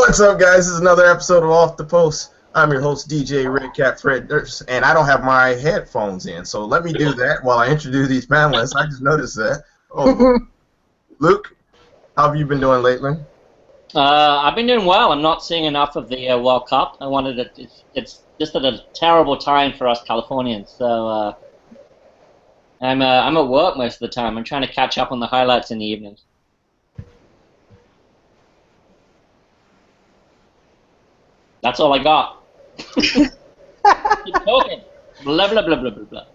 What's up, guys? This is another episode of Off the Post. I'm your host, DJ Redcat Fred Durst, and I don't have my headphones in, so let me do that while I introduce these panelists. I just noticed that. Oh, Luke, how have you been doing lately? I've been doing well. I'm not seeing enough of the World Cup. I wanted it. It's just at a terrible time for us Californians. So I'm at work most of the time. I'm trying to catch up on the highlights in the evenings. That's all I got. Keep talking. Blah blah blah blah blah blah.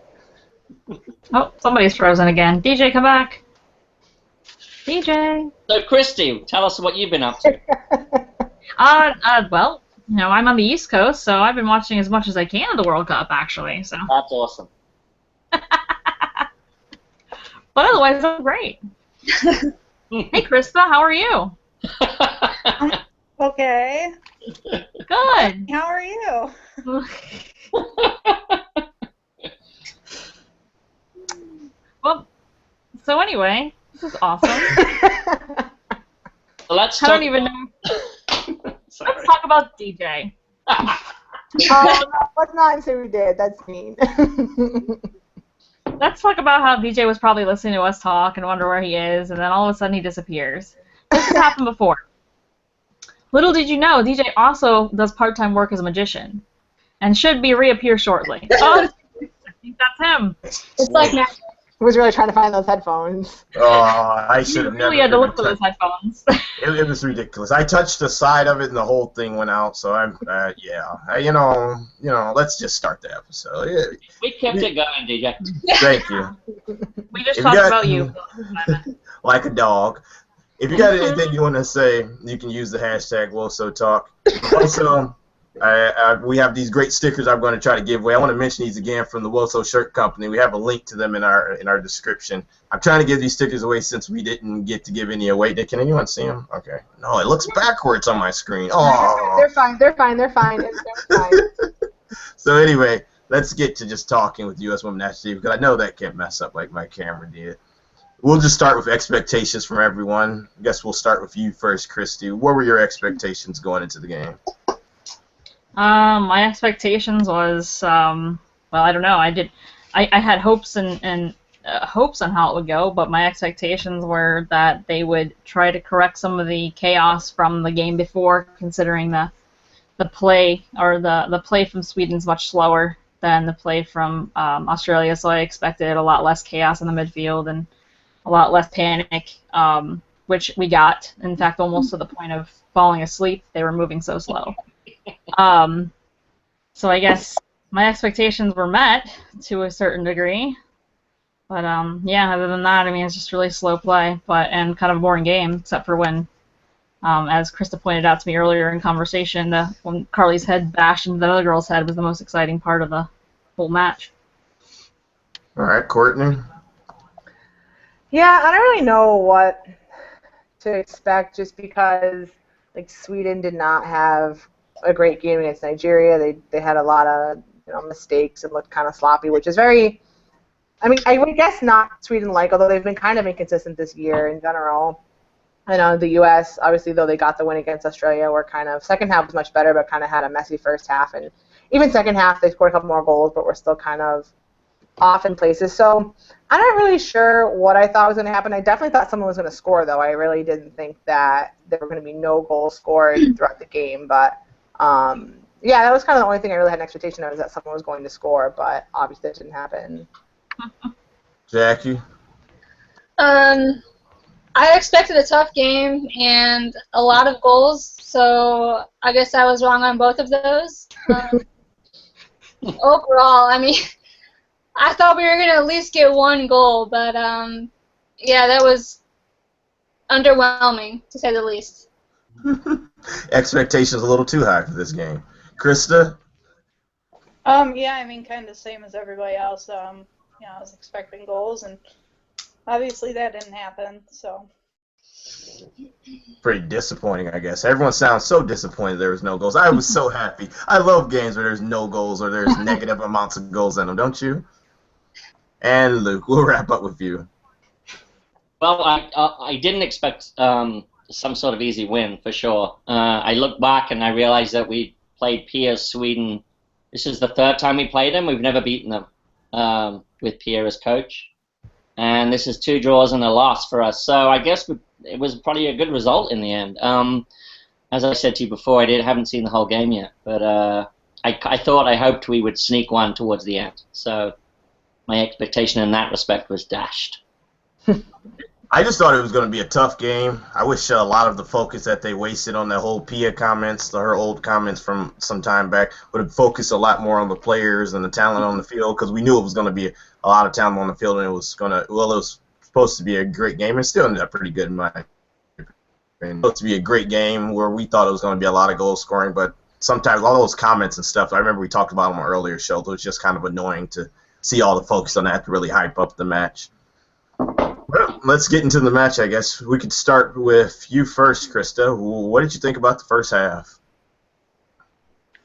Oh, somebody's frozen again. DJ, come back. DJ. So, Christy, tell us what you've been up to. Well, I'm on the East Coast, so I've been watching as much as I can of the World Cup, actually. So. That's awesome. But otherwise, I'm great. Hey, Krista, how are you? Okay. Good. How are you? Well, so anyway, this is awesome. Let's I don't even know. Let's talk about DJ. Let's not say we did. That's mean. Let's talk about how DJ was probably listening to us talk and wonder where he is, and then all of a sudden he disappears. This has happened before. Little did you know, DJ also does part-time work as a magician, and should be reappear shortly. Oh, I think that's him. It's like I was really trying to find those headphones. Oh, I should have really never. had to look for those headphones. It was ridiculous. I touched the side of it, and the whole thing went out. So I'm, let's just start the episode. Yeah. We kept it going, DJ. Thank you. We just talked about you. Like a dog. If you got anything you want to say, you can use the hashtag WoSoTalk. Also, we have these great stickers I'm going to try to give away. I want to mention these again from the Woso Shirt Company. We have a link to them in our description. I'm trying to give these stickers away since we didn't get to give any away. Can anyone see them? Okay. No, it looks backwards on my screen. Oh. They're fine. They're fine. They're fine. They're fine. So anyway, let's get to just talking with U.S. Women National Team, because I know that can't mess up like my camera did. We'll just start with expectations from everyone. I guess we'll start with you first, Christy. What were your expectations going into the game? My expectations was, well, I don't know. I had hopes and hopes on how it would go, but my expectations were that they would try to correct some of the chaos from the game before, considering the play or the play from Sweden's much slower than the play from Australia. So I expected a lot less chaos in the midfield and a lot less panic, which we got. In fact, almost to the point of falling asleep. They were moving so slow. So I guess my expectations were met to a certain degree. But yeah, other than that, I mean, it's just really slow play, and kind of a boring game, except for when, as Krista pointed out to me earlier in conversation, when Carly's head bashed into the other girl's head was the most exciting part of the whole match. All right, Courtney. Yeah, I don't really know what to expect just because Sweden did not have a great game against Nigeria. They had a lot of mistakes and looked kind of sloppy, which is very. I mean, I would guess not Sweden-like, although they've been kind of inconsistent this year in general. I know the U.S. obviously, though they got the win against Australia, were kind of second half was much better, but kind of had a messy first half, and even second half they scored a couple more goals, but were still kind of off in places. So I'm not really sure what I thought was going to happen. I definitely thought someone was going to score, though. I really didn't think that there were going to be no goals scored throughout the game. But, yeah, that was kind of the only thing I really had an expectation of, is that someone was going to score. But obviously that didn't happen. Jackie? I expected a tough game and a lot of goals, so I guess I was wrong on both of those. Overall, I mean, I thought we were going to at least get one goal, but yeah, that was underwhelming, to say the least. Expectations a little too high for this game. Krista? Yeah, I mean, kind of the same as everybody else. I was expecting goals, and obviously that didn't happen, so. Pretty disappointing, I guess. Everyone sounds so disappointed there was no goals. I was so happy. I love games where there's no goals or there's negative amounts of goals in them, don't you? And Luke, we'll wrap up with you. Well, I didn't expect some sort of easy win for sure. I look back and I realized that we played Pia, Sweden. This is the third time we played them. We've never beaten them with Pia as coach. And this is 2 draws and a loss for us. So I guess it was probably a good result in the end. As I said to you before, I haven't seen the whole game yet, but I hoped we would sneak one towards the end. So my expectation in that respect was dashed. I just thought it was going to be a tough game. I wish a lot of the focus that they wasted on the whole Pia comments, her old comments from some time back, would have focused a lot more on the players and the talent on the field, because we knew it was going to be a lot of talent on the field, and it was supposed to be a great game, and still ended up pretty good in my opinion. It was supposed to be a great game where we thought it was going to be a lot of goal scoring, but sometimes all those comments and stuff, I remember we talked about them on earlier show, it was just kind of annoying to see all the focus on that to really hype up the match. Well, let's get into the match, I guess. We could start with you first, Krista. What did you think about the first half?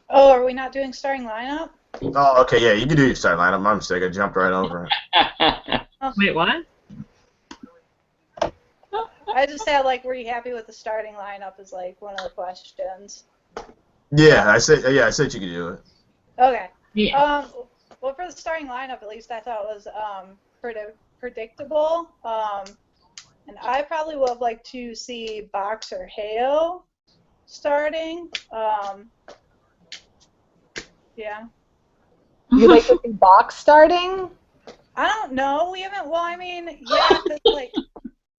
Oh, are we not doing starting lineup? Oh, okay, yeah, you can do your starting lineup. My mistake, I jumped right over it. Wait, what? I just had, like, were you happy with the starting lineup is, like, one of the questions. Yeah, I said you could do it. Okay. Yeah. Well, for the starting lineup, at least I thought it was predictable. And I probably would have liked to see Box or Heo starting. Yeah. You like to see Box starting? I don't know. We haven't. Well, I mean, yeah, 'cause, like,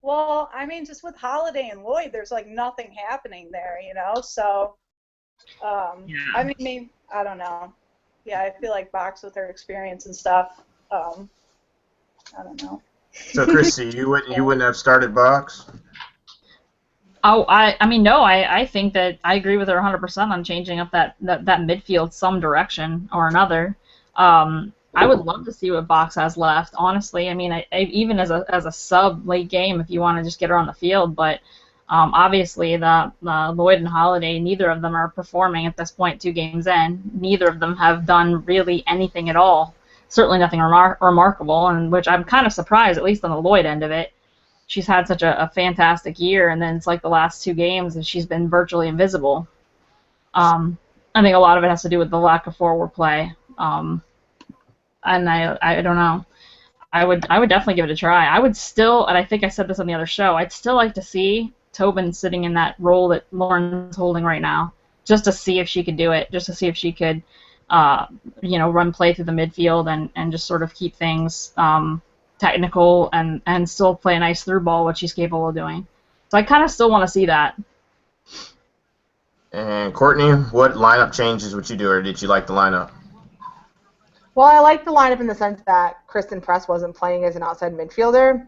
well, I mean, just with Holiday and Lloyd, there's like nothing happening there, you know. So, Yeah. I mean, maybe, I don't know. Yeah, I feel like Box with her experience and stuff. I don't know. So, Christy, you wouldn't have started Box? Oh, I mean, no, I think that I agree with her 100% on changing up that midfield some direction or another. I would love to see what Box has left, honestly. I mean, I even as a sub late game, if you want to just get her on the field, but obviously the Lloyd and Holiday, neither of them are performing at this point 2 games in. Neither of them have done really anything at all. Certainly nothing remarkable, and which I'm kind of surprised, at least on the Lloyd end of it. She's had such a fantastic year, and then it's like the last 2 games, and she's been virtually invisible. I think a lot of it has to do with the lack of forward play, and I don't know. I would definitely give it a try. I would still, and I think I said this on the other show, I'd still like to see Tobin sitting in that role that Lauren's holding right now, just to see if she could do it, just to see if she could, run play through the midfield and just sort of keep things technical and still play a nice through ball, which she's capable of doing. So I kind of still want to see that. And Courtney, what lineup changes would you do, or did you like the lineup? Well, I like the lineup in the sense that Kristen Press wasn't playing as an outside midfielder.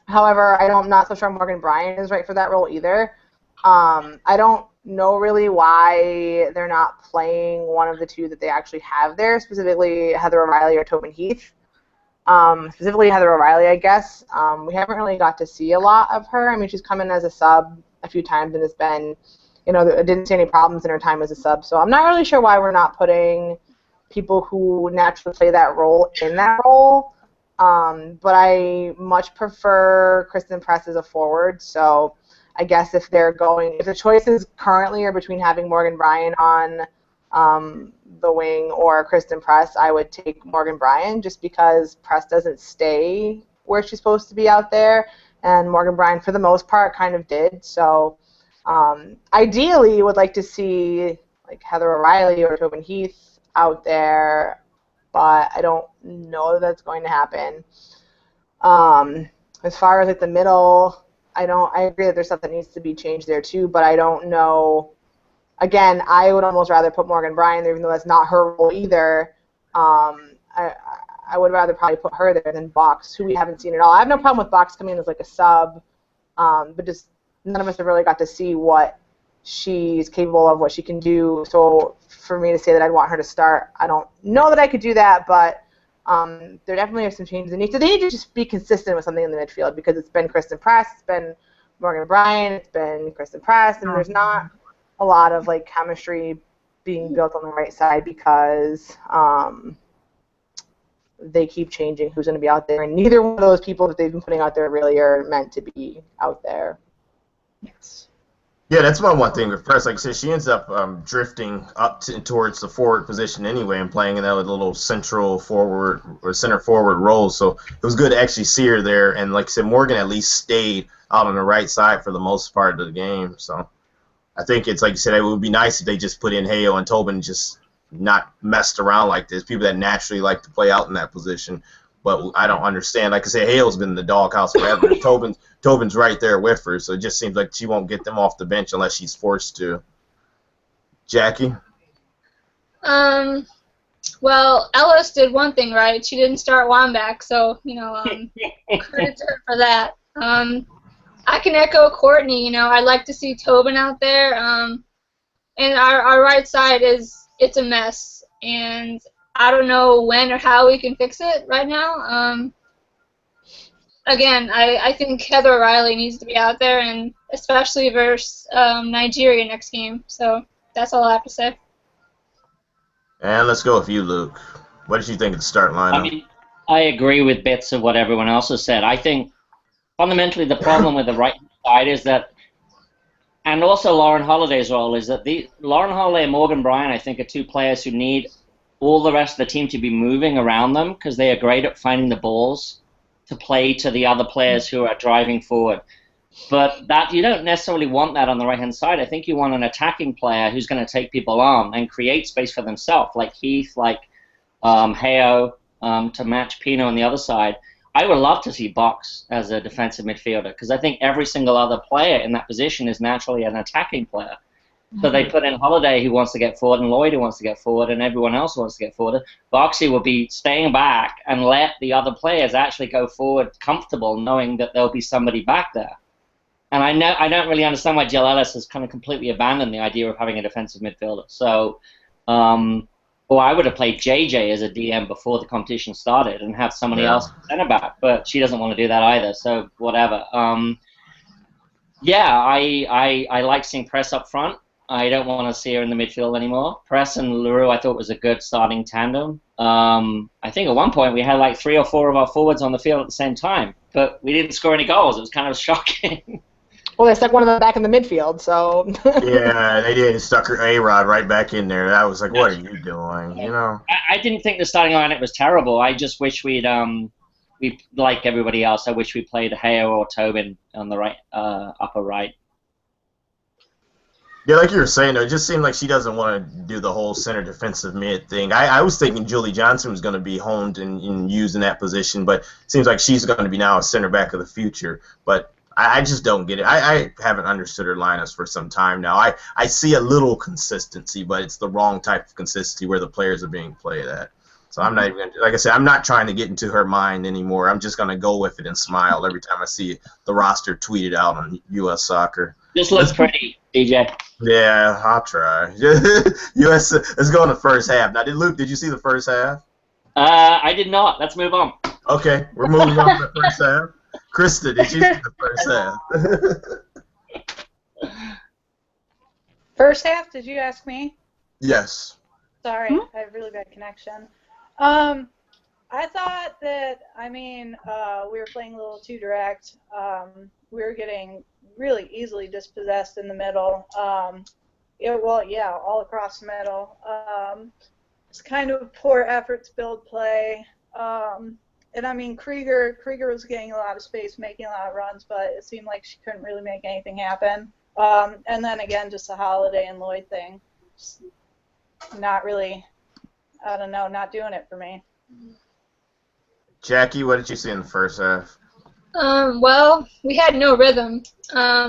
However, I'm not so sure Morgan Bryan is right for that role either. I don't know really why they're not playing one of the 2 that they actually have there, specifically Heather O'Reilly or Tobin Heath. Specifically Heather O'Reilly, I guess. We haven't really got to see a lot of her. I mean, she's come in as a sub a few times and has been, didn't see any problems in her time as a sub. So I'm not really sure why we're not putting people who naturally play that role in that role. But I much prefer Kristen Press as a forward. So I guess if the choices currently are between having Morgan Bryan on the wing or Kristen Press, I would take Morgan Bryan just because Press doesn't stay where she's supposed to be out there, and Morgan Bryan, for the most part, kind of did. So ideally, would like to see like Heather O'Reilly or Tobin Heath out there, but I don't know that that's going to happen. As far as like the middle, I agree that there's stuff that needs to be changed there too, but I don't know. Again, I would almost rather put Morgan Bryan there, even though that's not her role either. I would rather probably put her there than Box, who we haven't seen at all. I have no problem with Box coming in as like a sub, but just none of us have really got to see what she's capable of, what she can do. So for me to say that I'd want her to start, I don't know that I could do that, but there definitely are some changes they need. So they need to just be consistent with something in the midfield, because it's been Kristen Press, it's been Morgan Bryan, it's been Kristen Press, and there's not a lot of like chemistry being built on the right side because they keep changing who's going to be out there, and neither one of those people that they've been putting out there really are meant to be out there. Yes. Yeah, that's my one thing with Press. Like I said, she ends up drifting up towards the forward position anyway and playing in that little central forward or center forward role. So it was good to actually see her there. And like I said, Morgan at least stayed out on the right side for the most part of the game. So I think it's like you said, it would be nice if they just put in Hale and Tobin and just not messed around like this. People that naturally like to play out in that position. But I don't understand. Like I said, Hale's been in the doghouse forever. Tobin's right there with her, so it just seems like she won't get them off the bench unless she's forced to. Jackie? Well, Ellis did one thing right. She didn't start Wambach, so, credit to her for that. I can echo Courtney, I'd like to see Tobin out there. And our right side it's a mess. And I don't know when or how we can fix it right now. Again, I think Heather O'Reilly needs to be out there, and especially versus Nigeria next game. So that's all I have to say. And let's go with you, Luke. What did you think of the start lineup? I mean, I agree with bits of what everyone else has said. I think fundamentally the problem with the right side is that, and also Lauren Holliday's role, is that Lauren Holiday and Morgan Bryan, I think, are two players who need all the rest of the team to be moving around them because they are great at finding the balls to play to the other players who are driving forward. But that you don't necessarily want that on the right-hand side. I think you want an attacking player who's going to take people on and create space for themselves, like Heath, like Heo, to match Pino on the other side. I would love to see Box as a defensive midfielder because I think every single other player in that position is naturally an attacking player. So they put in Holiday, who wants to get forward, and Lloyd, who wants to get forward, and everyone else wants to get forward. Boxy will be staying back and let the other players actually go forward comfortable, knowing that there'll be somebody back there. And I don't really understand why Jill Ellis has kind of completely abandoned the idea of having a defensive midfielder. So, or I would have played JJ as a DM before the competition started and have somebody else center back, but she doesn't want to do that either. So whatever. Yeah, I like seeing Press up front. I don't want to see her in the midfield anymore. Press and LaRue I thought was a good starting tandem. I think at one point we had like 3 or 4 of our forwards on the field at the same time, but we didn't score any goals. It was kind of shocking. Well, they stuck one of them back in the midfield, so. Yeah, they did. Stuck her A-Rod right back in there. That was like, what are you doing? I didn't think the starting lineup was terrible. I just wish we like everybody else. I wish we played Heo or Tobin on the right, upper right. Yeah, like you were saying, though, it just seemed like she doesn't want to do the whole center defensive mid thing. I was thinking Julie Johnson was going to be honed and used in that position, but it seems like she's going to be now a center back of the future. But I just don't get it. I haven't understood her lineups for some time now. I see a little consistency, but it's the wrong type of consistency where the players are being played at. So I'm not even going to, like I said, I'm not trying to get into her mind anymore. I'm just going to go with it and smile every time I see the roster tweeted out on U.S. Soccer. Just looks pretty, DJ. Yeah, I'll try. U.S. Let's go in the first half. Now, did you see the first half? I did not. Let's move on. Okay, we're moving on to the first half. Krista, did you see the first half? First half? Did you ask me? Yes. Sorry, I have really bad connection. I thought that, we were playing a little too direct. We were getting really easily dispossessed in the middle. All across the middle. It's kind of poor effort to build play. Krieger was getting a lot of space, making a lot of runs, but it seemed like she couldn't really make anything happen. And then again, just the Holiday and Lloyd thing. Just not really, I don't know, not doing it for me. Jackie, what did you see in the first half? Well, we had no rhythm.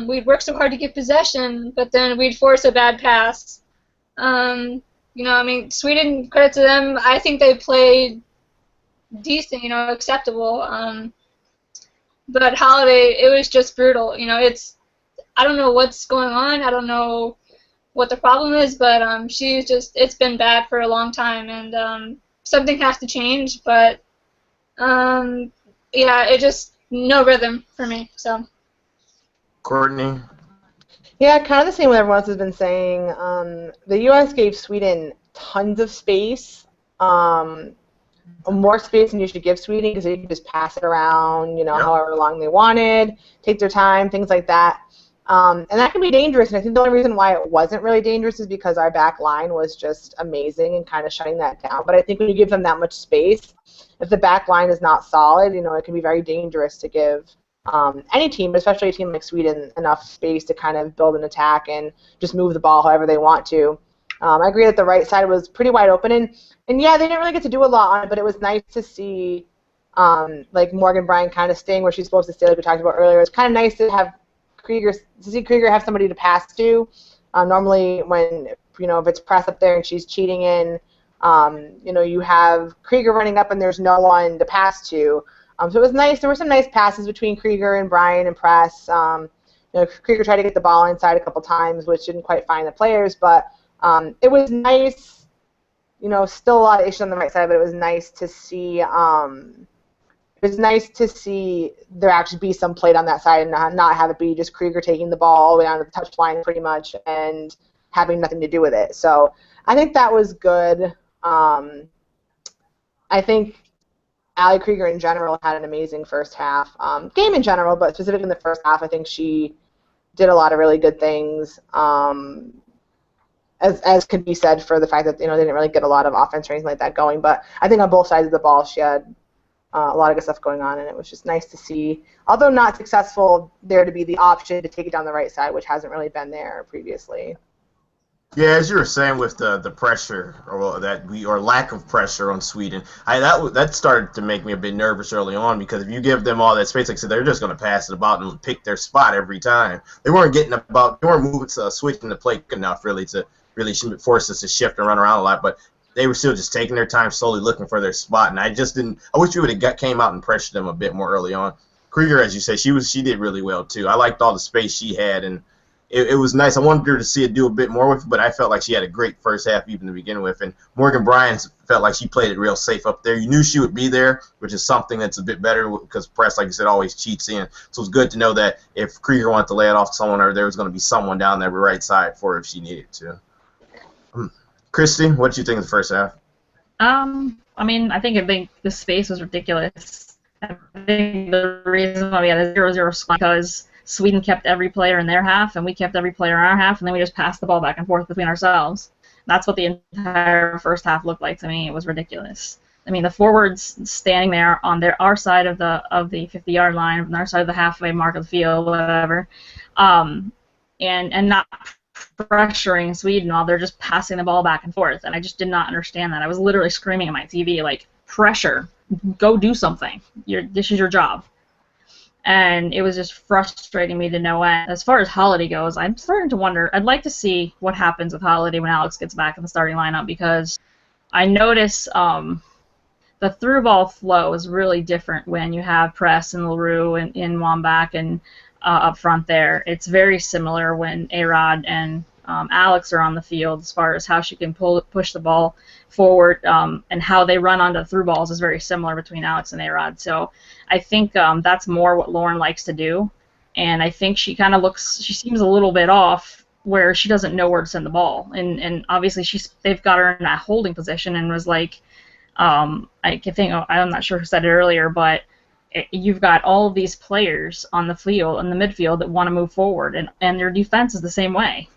We'd work so hard to get possession, but then we'd force a bad pass. Sweden, credit to them, I think they played decent, acceptable. But Holiday, it was just brutal. I don't know what's going on. I don't know what the problem is, but it's been bad for a long time, and something has to change. But it just no rhythm for me. So. Courtney. Yeah, kind of the same what everyone else has been saying. The U.S. gave Sweden tons of space, more space than you should give Sweden because they could just pass it around, however long they wanted, take their time, things like that. And that can be dangerous, and I think the only reason why it wasn't really dangerous is because our back line was just amazing and kind of shutting that down. But I think when you give them that much space, if the back line is not solid, it can be very dangerous to give any team, especially a team like Sweden, enough space to kind of build an attack and just move the ball however they want to. I agree that the right side was pretty wide open, and yeah, they didn't really get to do a lot on it, but it was nice to see like Morgan Bryan kind of staying where she's supposed to stay, like we talked about earlier. It's kind of nice to see Krieger have somebody to pass to. Normally, when if it's press up there and she's cheating in, you have Krieger running up and there's no one to pass to. So it was nice. There were some nice passes between Krieger and Bryan and press. Krieger tried to get the ball inside a couple times, which didn't quite find the players, but it was nice. Still a lot of issues on the right side, but it was nice to see. It was nice to see there actually be some play on that side and not have it be just Krieger taking the ball all the way down to the touchline pretty much and having nothing to do with it. So I think that was good. I think Allie Krieger in general had an amazing first half. Game in general, but specifically in the first half, I think she did a lot of really good things. As can be said for the fact that they didn't really get a lot of offense or anything like that going. But I think on both sides of the ball, she had a lot of good stuff going on, and it was just nice to see, although not successful, there to be the option to take it down the right side, which hasn't really been there previously. Yeah, as you were saying with the pressure or lack of pressure on Sweden, that started to make me a bit nervous early on, because if you give them all that space, like I said, they're just going to pass it about and pick their spot every time. They weren't moving, switching the plate enough really to really force us to shift and run around a lot, but they were still just taking their time, slowly looking for their spot, and I wish we would have came out and pressured them a bit more early on. Krieger, as you say, she did really well too. I liked all the space she had, and it was nice. I wanted her to see it do a bit more with it, but I felt like she had a great first half even to begin with, and Morgan Bryan felt like she played it real safe up there. You knew she would be there, which is something that's a bit better because press, like you said, always cheats in. So it's good to know that if Krieger wanted to lay it off to someone, or there was going to be someone down there right side for her if she needed to. Christy, what did you think of the first half? I think the space was ridiculous. I think the reason why we had a 0-0 score because Sweden kept every player in their half, and we kept every player in our half, and then we just passed the ball back and forth between ourselves. That's what the entire first half looked like to me. It was ridiculous. The forwards standing there on our side of the 50-yard line, on our side of the halfway mark of the field, whatever, and not pressuring Sweden while they're just passing the ball back and forth, and I just did not understand that. I was literally screaming at my TV, like, pressure, go do something. This is your job. And it was just frustrating me to no end. As far as Holiday goes, I'm starting to wonder, I'd like to see what happens with Holiday when Alex gets back in the starting lineup, because I notice the through ball flow is really different when you have Press and LaRue and Wambach and up front there. It's very similar when A-Rod and Alex are on the field, as far as how she can push the ball forward, and how they run onto the through balls is very similar between Alex and A-Rod. So I think that's more what Lauren likes to do, and I think she seems a little bit off where she doesn't know where to send the ball, and obviously they've got her in that holding position, and was like, I'm not sure who said it earlier, but you've got all of these players on the field, in the midfield, that want to move forward, and their defense is the same way.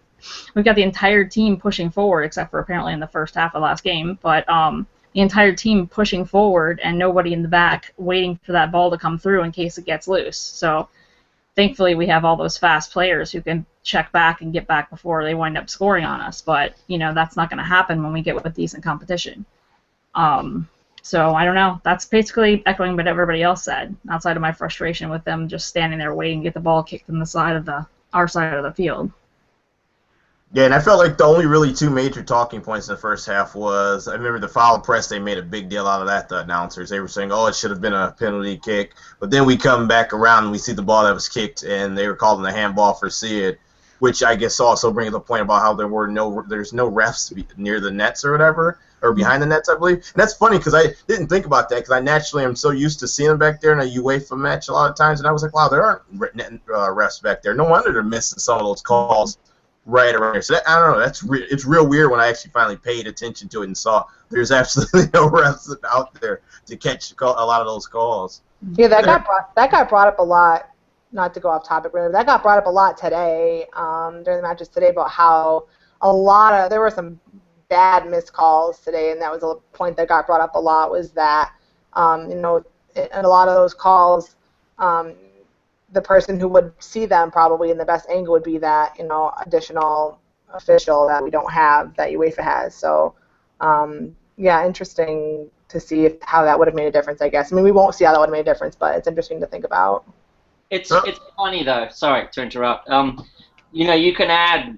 We've got the entire team pushing forward, except for apparently in the first half of last game, but the entire team pushing forward and nobody in the back waiting for that ball to come through in case it gets loose. So thankfully we have all those fast players who can check back and get back before they wind up scoring on us, but that's not going to happen when we get with decent competition. So I don't know. That's basically echoing what everybody else said, outside of my frustration with them just standing there waiting to get the ball kicked in the side of our side of the field. Yeah, and I felt like the only really two major talking points in the first half was, I remember the foul press, they made a big deal out of that, the announcers. They were saying, it should have been a penalty kick. But then we come back around and we see the ball that was kicked, and they were calling the handball for Sid, which I guess also brings up the point about how there's no refs near the nets or whatever, or behind the nets, I believe. And that's funny because I didn't think about that, because I naturally am so used to seeing them back there in a UEFA match a lot of times, and I was like, wow, there aren't refs back there. No wonder they're missing some of those calls right around here. So I don't know. It's real weird when I actually finally paid attention to it and saw there's absolutely no refs out there to catch a lot of those calls. Yeah, that got brought up a lot not to go off topic, really, but that got brought up a lot today during the matches today about how there were some bad missed calls today, and that was a point that got brought up a lot, was that in a lot of those calls, the person who would see them probably in the best angle would be that additional official that we don't have, that UEFA has. So yeah, interesting to see how that would have made a difference, I guess. I mean, we won't see how that would have made a difference, but it's interesting to think about. It's funny though. Sorry to interrupt. You can add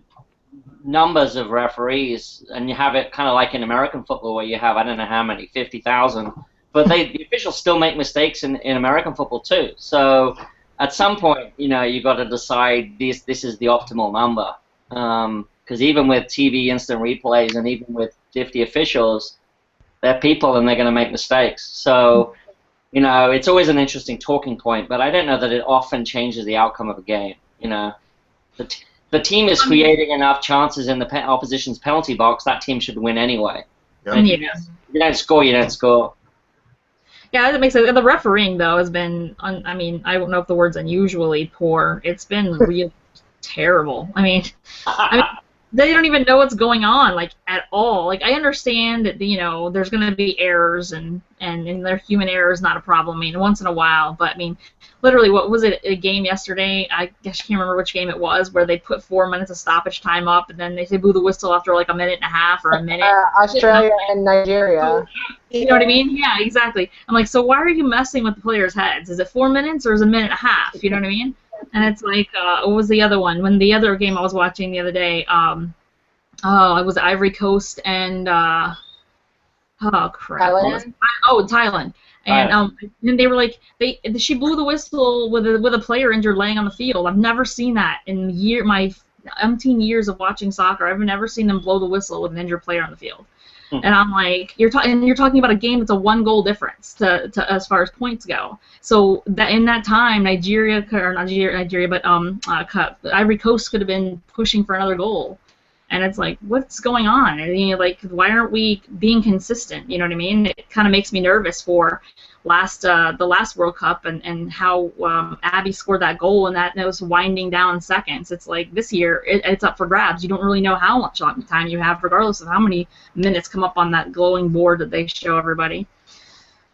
numbers of referees, and you have it kind of like in American football, where you have, I don't know how many, 50,000, but the officials still make mistakes in American football too. So at some point, you've got to decide this is the optimal number, because even with TV instant replays and even with 50 officials, they're people and they're going to make mistakes. So it's always an interesting talking point, but I don't know that it often changes the outcome of a game. The team is creating enough chances in the opposition's penalty box, that team should win anyway. Yeah. If you don't score, you don't score. Yeah, that makes sense. The refereeing, though, has been, I don't know if the word's unusually poor. It's been really terrible. I mean, they don't even know what's going on, like, at all. Like, I understand that, there's going to be errors, and their human error is not a problem, once in a while. But, literally, what was it, a game yesterday? I guess I can't remember which game it was, where they put 4 minutes of stoppage time up, and then they blew the whistle after, like, a minute and a half or a minute. Australia and Nigeria. You know what I mean? Yeah, exactly. I'm like, so why are you messing with the players' heads? Is it 4 minutes or is it a minute and a half? You know what I mean? And it's like, what was the other one? When the other game I was watching the other day, it was Ivory Coast and, oh, crap. Thailand? Thailand. And they were like, she blew the whistle with a player injured laying on the field. I've never seen that in my umpteen years of watching soccer. I've never seen them blow the whistle with an injured player on the field. And I'm like, you're talking about a game that's a 1-goal difference to as far as points go. So that in that time, Ivory Coast could have been pushing for another goal. And it's like, what's going on? And why aren't we being consistent? You know what I mean? It kind of makes me nervous for the last World Cup and how Abby scored that goal and that was winding down seconds. It's like this year it's up for grabs. You don't really know how much time you have, regardless of how many minutes come up on that glowing board that they show everybody.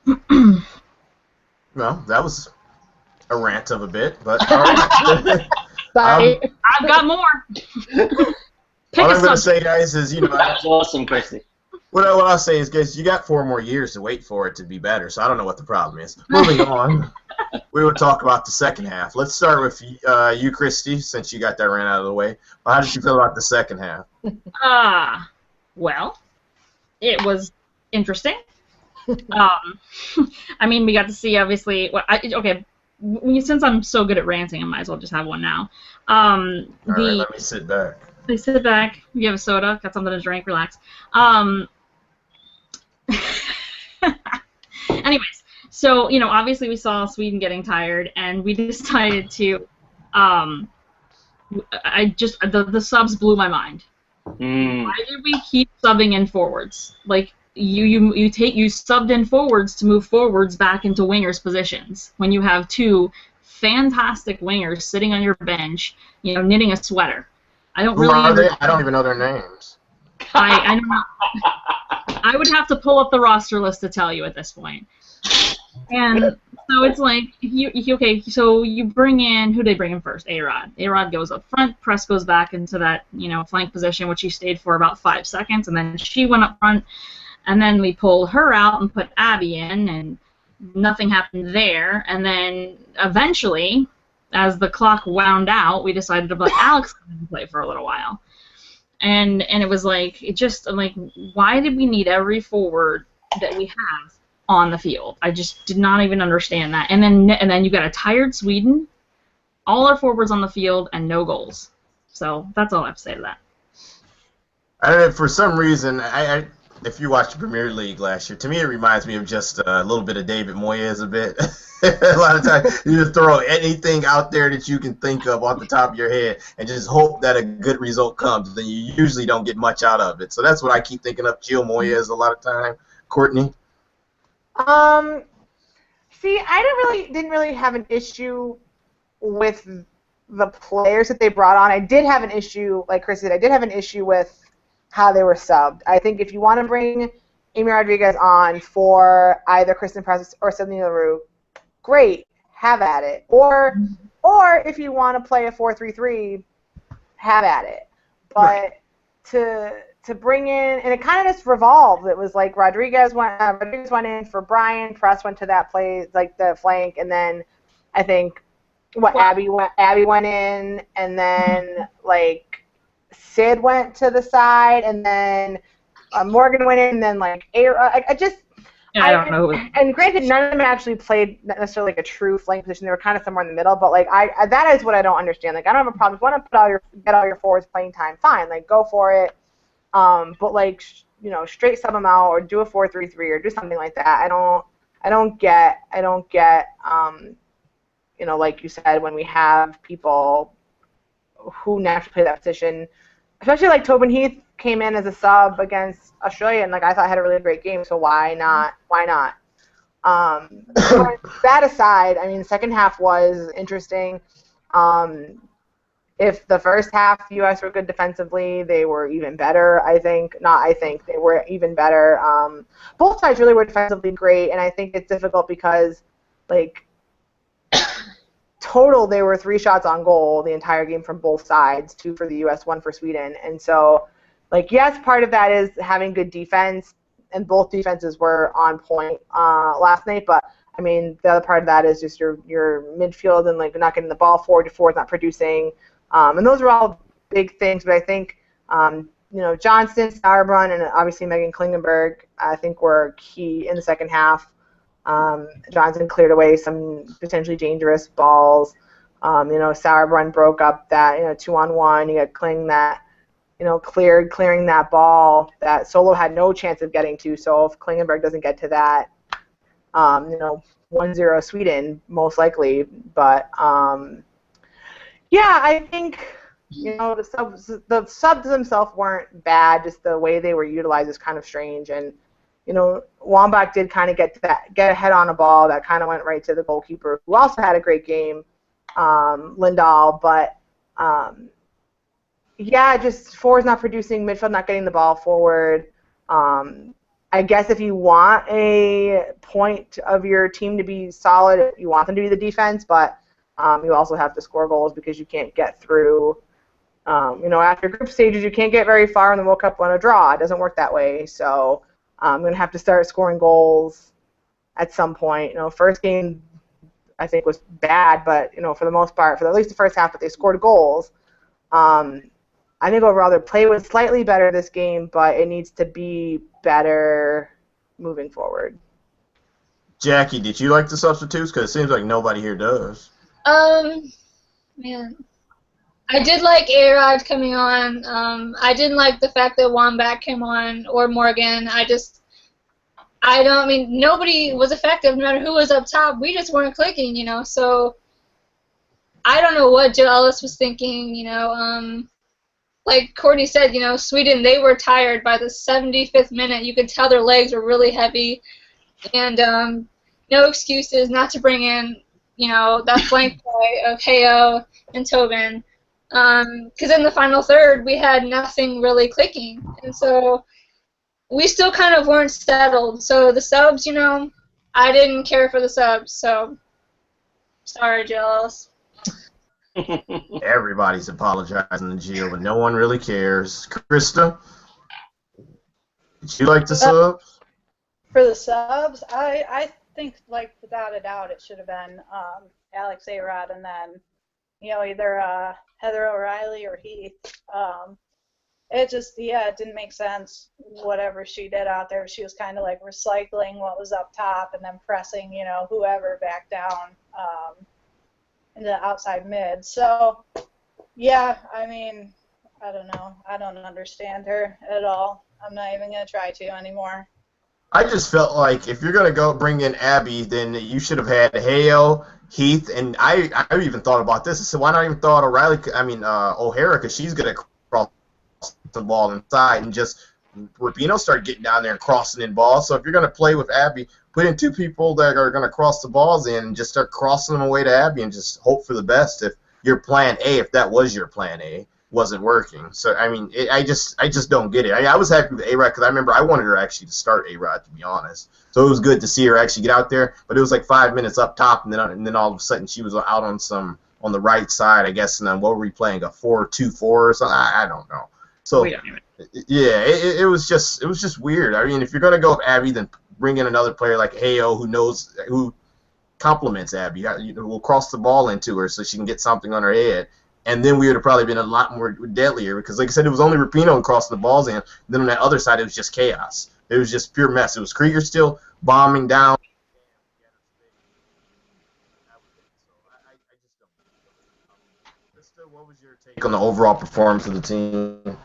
Well, that was a rant of a bit, but all right. Sorry. I've got more. All I'm going to say, guys, is, That's awesome, Christy. What I'll say is, guys, you got 4 more years to wait for it to be better, so I don't know what the problem is. Moving on, we will talk about the second half. Let's start with you, Christy, since you got that rant out of the way. How did you feel about the second half? Well, it was interesting. We got to see, obviously, since I'm so good at ranting, I might as well just have one now. All right, let me sit back. They sit back, you have a soda, got something to drink, relax. Anyways, so, obviously we saw Sweden getting tired, and we decided to, the subs blew my mind. Why did we keep subbing in forwards? Like, you subbed in forwards to move forwards back into wingers positions when you have 2 fantastic wingers sitting on your bench, knitting a sweater. I don't really. Who are they? I don't even know their names. I would have to pull up the roster list to tell you at this point. And so it's like, so you bring in, who do they bring in first? A-Rod. A-Rod goes up front, Press goes back into that, flank position, which he stayed for about 5 seconds, and then she went up front, and then we pulled her out and put Abby in, and nothing happened there, and then eventually, as the clock wound out, we decided to let Alex come and play for a little while. And it was like, why did we need every forward that we have on the field? I just did not even understand that. And then you got a tired Sweden, all our forwards on the field, and no goals. So that's all I have to say to that. For some reason, if you watched the Premier League last year, to me it reminds me of just a little bit of David Moyes a bit. A lot of times you just throw anything out there that you can think of off the top of your head and just hope that a good result comes. Then you usually don't get much out of it. So that's what I keep thinking of Jill Moyes a lot of time. Courtney? See, I didn't really have an issue with the players that they brought on, I did have an issue, like Chris said, I did have an issue with how they were subbed. I think if you want to bring Amy Rodriguez on for either Kristen Press or Sydney LaRue, great, have at it. Or if you want to play a 4-3-3, have at it. But to bring in, and it kind of just revolved. It was like Rodriguez went in for Brian, Press went to that play, like the flank, and then I think Abby went in, and then like Sid went to the side, and then Morgan went in, and then like I don't know. And granted, none of them actually played necessarily like a true flank position. They were kind of somewhere in the middle. But like that is what I don't understand. Like I don't have a problem. If you want to get all your forwards playing time, fine. Like go for it. But like straight sub them out or do a 4-3-3 or do something like that. I don't get. Like you said, when we have people who naturally play that position, especially like Tobin Heath came in as a sub against Australia, and like I thought had a really great game. So why not? That aside, I mean, the second half was interesting. If the first half the U.S. were good defensively, they were even better. They were even better. Both sides really were defensively great, and I think it's difficult because like total, there were 3 shots on goal the entire game from both sides, 2 for the U.S., 1 for Sweden. And so, like, yes, part of that is having good defense, and both defenses were on point last night. But, I mean, the other part of that is just your midfield and, like, not getting the ball forward not producing. And those are all big things. But I think, Johnston, Sauerbrunn, and obviously Megan Klingenberg, I think were key in the second half. Johnson cleared away some potentially dangerous balls. Sauerbrunn broke up that 2-on-1. You got Kling that clearing that ball that Solo had no chance of getting to. So if Klingenberg doesn't get to that, 1-0 Sweden most likely. But yeah, I think the subs themselves weren't bad. Just the way they were utilized is kind of strange. And Wambach did kind of get ahead on a ball that kind of went right to the goalkeeper, who also had a great game, Lindahl. But, just forwards not producing, midfield not getting the ball forward. I guess if you want a point of your team to be solid, you want them to be the defense, but you also have to score goals because you can't get through. After group stages, you can't get very far in the World Cup on a draw. It doesn't work that way, so I'm going to have to start scoring goals at some point. First game I think was bad, but for the most part, for at least the first half, but they scored goals. I think overall their play was slightly better this game, but it needs to be better moving forward. Jackie, did you like the substitutes? Because it seems like nobody here does. Man. I did like A-Rod coming on. I didn't like the fact that Wambach came on or Morgan. Nobody was effective no matter who was up top. We just weren't clicking, so I don't know what Jill Ellis was thinking, like Courtney said, Sweden, they were tired by the 75th minute. You could tell their legs were really heavy, and no excuses not to bring in, that flank play of Heo and Tobin. Because in the final third, we had nothing really clicking. And so we still kind of weren't settled. So the subs, I didn't care for the subs. So sorry, Jill. Everybody's apologizing to Jill, but no one really cares. Krista, did you like the subs? For the subs, I think, like, without a doubt, it should have been Alex A-Rod and then, either Heather O'Reilly or Heath. It didn't make sense, whatever she did out there. She was kind of like recycling what was up top and then pressing, whoever back down into the outside mid. So, yeah, I mean, I don't know. I don't understand her at all. I'm not even going to try to anymore. I just felt like if you're going to go bring in Abby, then you should have had Hale, Heath, and I even thought about this. I said, why not even throw out O'Hara, because she's going to cross the ball inside and just Rapinoe started getting down there and crossing in balls. So if you're going to play with Abby, put in 2 people that are going to cross the balls in and just start crossing them away to Abby and just hope for the best. If your plan A, if that was your plan A, wasn't working. So I mean, I just don't get it. I was happy with A-Rod because I remember I wanted her actually to start A-Rod, to be honest. So it was good to see her actually get out there. But it was like 5 minutes up top, and then all of a sudden she was out on the right side, I guess. And then what were we playing, a 4-2-4 or something? I don't know. So We don't even. yeah, it was just weird. I mean, if you're gonna go with Abby, then bring in another player like Ayo who complements Abby. Will cross the ball into her so she can get something on her head. And then we would have probably been a lot more deadlier because, like I said, it was only Rapinoe crossing the balls in. Then on that other side, it was just chaos. It was just pure mess. It was Krieger still bombing down. Krista, what was your take on the overall performance of the team?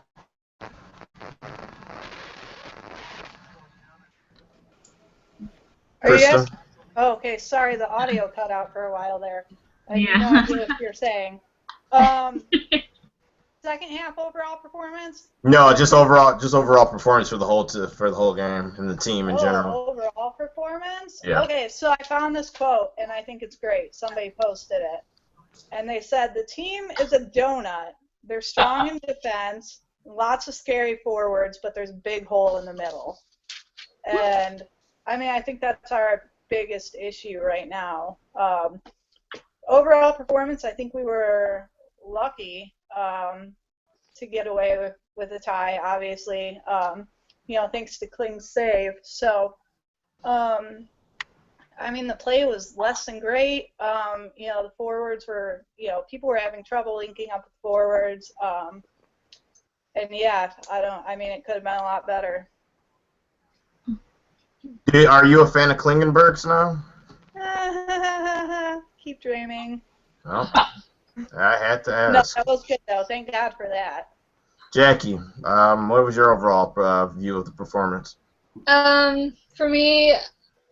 Are you Krista? asking? Oh, okay. Sorry, the audio cut out for a while there. I Yeah. have no idea what you're saying. Second half overall performance? No, just overall performance for the whole game and the team in general. Overall performance? Yeah. Okay, so I found this quote, and I think it's great. Somebody posted it. And they said, the team is a donut. They're strong in defense, lots of scary forwards, but there's a big hole in the middle. And, I mean, I think that's our biggest issue right now. Overall performance, I think we were lucky to get away with a tie, obviously, thanks to Kling's save. So, I mean, the play was less than great. The forwards were, people were having trouble linking up with forwards. And yeah, it could have been a lot better. Are you a fan of Klingenberg's now? Keep dreaming. Well, I had to No, ask. that was good, though. Thank God for that. Jackie, what was your overall view of the performance? For me,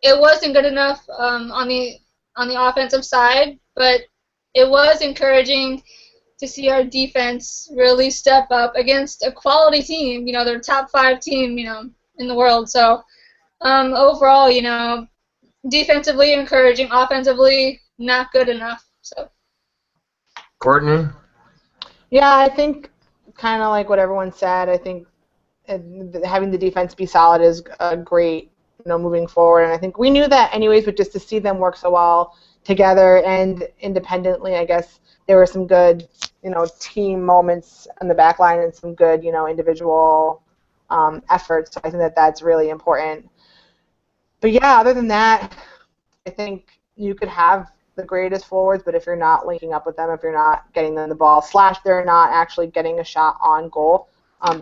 it wasn't good enough on the offensive side, but it was encouraging to see our defense really step up against a quality team. They're a top 5 team, in the world. So overall, defensively encouraging, offensively not good enough. So. Courtney? Yeah, I think kind of like what everyone said. I think having the defense be solid is great, moving forward. And I think we knew that anyways, but just to see them work so well together and independently, I guess there were some good, team moments on the back line and some good, individual efforts. So I think that that's really important. But yeah, other than that, I think you could have the greatest forwards, but if you're not linking up with them, if you're not getting them the ball, / they're not actually getting a shot on goal.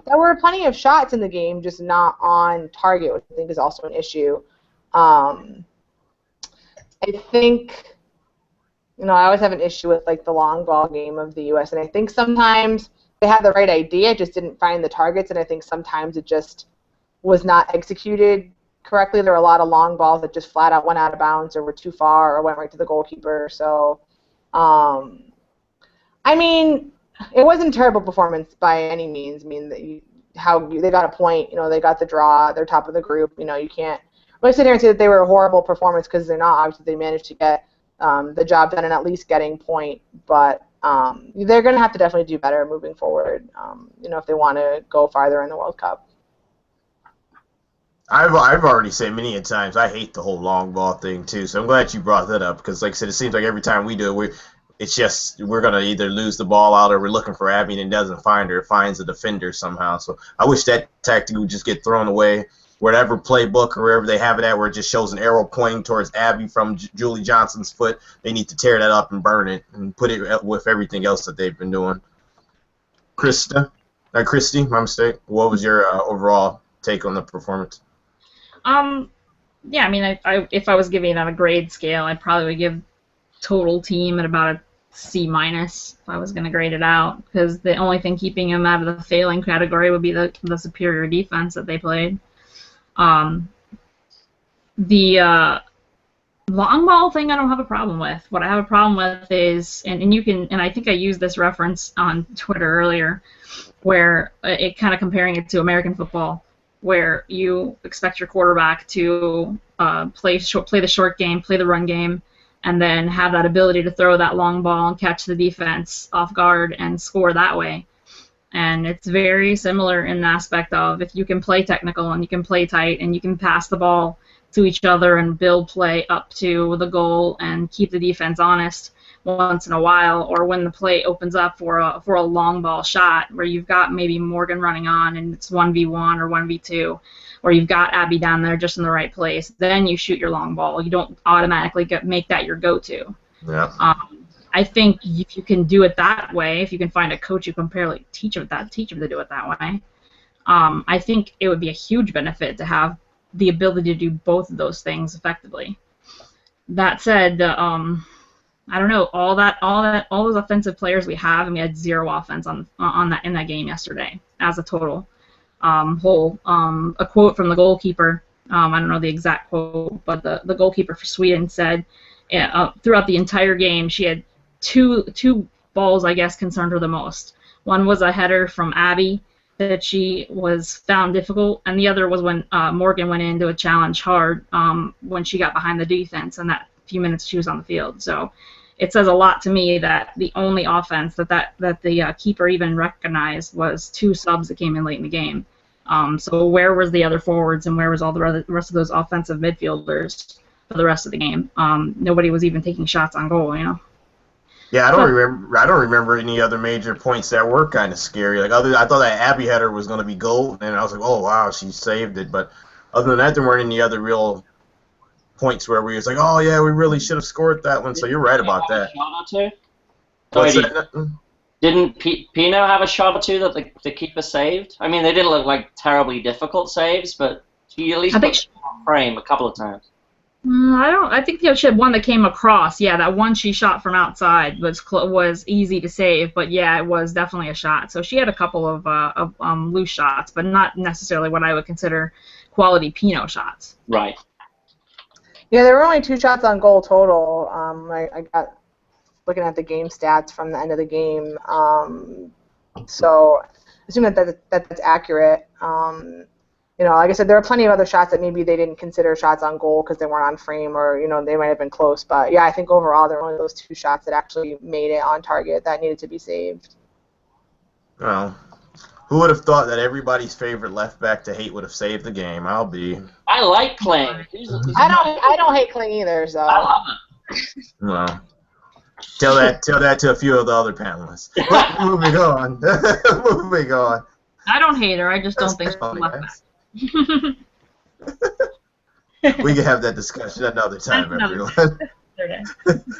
There were plenty of shots in the game, just not on target, which I think is also an issue. I think, I always have an issue with like the long ball game of the U.S., and I think sometimes they had the right idea, just didn't find the targets, and I think sometimes it just was not executed correctly. There were a lot of long balls that just flat out went out of bounds or were too far or went right to the goalkeeper. So, it wasn't a terrible performance by any means. They got a point. They got the draw. They're top of the group. You can't really sit here and say that they were a horrible performance because they're not. Obviously, they managed to get the job done and at least getting point. But they're going to have to definitely do better moving forward. If they want to go farther in the World Cup. I've already said many a times I hate the whole long ball thing too. So I'm glad you brought that up because, like I said, it seems like every time we do it, we're gonna either lose the ball out or we're looking for Abby and it doesn't find her. It finds a defender somehow. So I wish that tactic would just get thrown away. Whatever playbook or wherever they have it at, where it just shows an arrow pointing towards Abby from Julie Johnson's foot, they need to tear that up and burn it and put it with everything else that they've been doing. Christy, my mistake. What was your overall take on the performance? Yeah, if I was giving it on a grade scale, I'd probably give total team at about a C- if I was going to grade it out, because the only thing keeping him out of the failing category would be the superior defense that they played. The long ball thing I don't have a problem with. What I have a problem with is, and I think I used this reference on Twitter earlier, where it kind of comparing it to American football. where you expect your quarterback to play the short game, play the run game, and then have that ability to throw that long ball and catch the defense off guard and score that way. And it's very similar in the aspect of if you can play technical and you can play tight and you can pass the ball to each other and build play up to the goal and keep the defense honest once in a while, or when the play opens up for a long ball shot where you've got maybe Morgan running on and it's 1v1 or 1v2, or you've got Abby down there just in the right place, then you shoot your long ball. You don't automatically make that your go-to. Yeah. I think if you can do it that way, if you can find a coach who can teach them to do it that way, I think it would be a huge benefit to have the ability to do both of those things effectively. That said, I don't know, all those offensive players we have, and we had 0 offense on that in that game yesterday as a total whole. A quote from the goalkeeper. I don't know the exact quote, but the goalkeeper for Sweden said throughout the entire game she had two balls, I guess, concerned her the most. One was a header from Abby that she was found difficult, and the other was when Morgan went into a challenge hard when she got behind the defense in that few minutes she was on the field. So it says a lot to me that the only offense that the keeper even recognized was 2 subs that came in late in the game. So where was the other forwards and where was all the rest of those offensive midfielders for the rest of the game? Nobody was even taking shots on goal, you know. Yeah, I don't remember any other major points that were kind of scary. I thought that Abby header was going to be goal, and I was like, oh wow, she saved it. But other than that, there weren't any other real points where we was like, oh yeah, we really should have scored that one. So you're right about that. Didn't Pino have a shot or two that the keeper saved? I mean, they didn't look like terribly difficult saves, but she at least put it on frame a couple of times. I think she had one that came across. Yeah, that one she shot from outside was easy to save, but yeah, it was definitely a shot. So she had a couple of loose shots, but not necessarily what I would consider quality Pino shots. Right. Yeah, there were only 2 shots on goal total. I got looking at the game stats from the end of the game. So assuming that's accurate. You know, like I said, there are plenty of other shots that maybe they didn't consider shots on goal because they weren't on frame, or you know, they might have been close. But yeah, I think overall there were only those 2 shots that actually made it on target that needed to be saved. Well, who would have thought that everybody's favorite left back to hate would have saved the game? I like Kling. I don't hate Kling either. So. I love him. Well, tell that to a few of the other panelists. Moving on. Moving on. I don't hate her. I just don't think she's left back. We can have that discussion another time, everyone.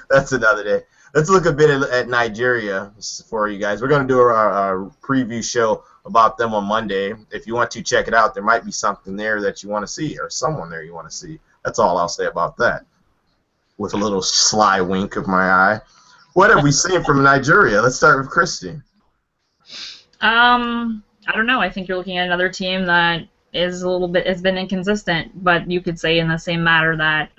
That's another day. Let's look a bit at Nigeria for you guys. We're going to do our preview show about them on Monday. If you want to check it out, there might be something there that you want to see, or someone there you want to see. That's all I'll say about that, with a little sly wink of my eye. What have we seen from Nigeria? Let's start with Christy. I don't know. I think you're looking at another team that has been inconsistent, but you could say in the same matter that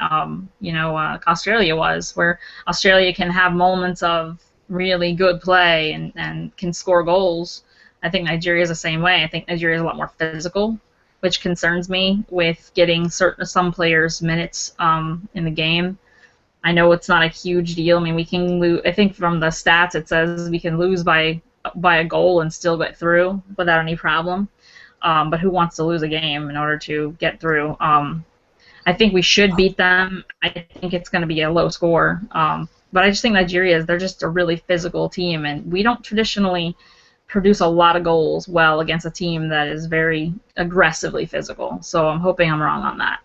Australia was, where Australia can have moments of really good play and can score goals. I think Nigeria is the same way. I think Nigeria is a lot more physical, which concerns me with getting some players minutes in the game. I know it's not a huge deal. I mean, we can lose. I think from the stats it says we can lose by a goal and still get through without any problem. But who wants to lose a game in order to get through? I think we should beat them. I think it's going to be a low score. But I just think they're just a really physical team, and we don't traditionally produce a lot of goals well against a team that is very aggressively physical. So I'm hoping I'm wrong on that.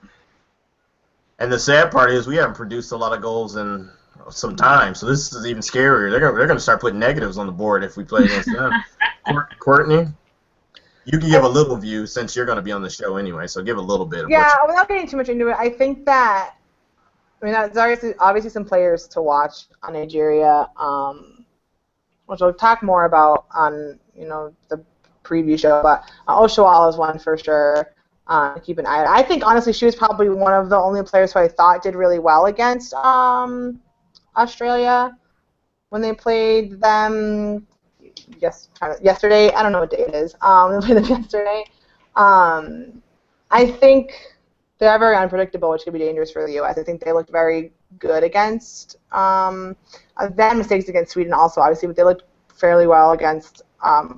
And the sad part is we haven't produced a lot of goals in some time, so this is even scarier. They're going to start putting negatives on the board if we play against them. Courtney? You can give a little view since you're going to be on the show anyway, so give a little bit. Without getting too much into it, I think that, there's obviously some players to watch on Nigeria, which we'll talk more about on, the preview show, but Oshawala is one for sure. Keep an eye on. I think, honestly, she was probably one of the only players who I thought did really well against Australia when they played them yesterday. I don't know what day it is. They played them yesterday. I think they're very unpredictable, which could be dangerous for the U.S. I think they looked very good against they had mistakes against Sweden also, obviously, but they looked fairly well against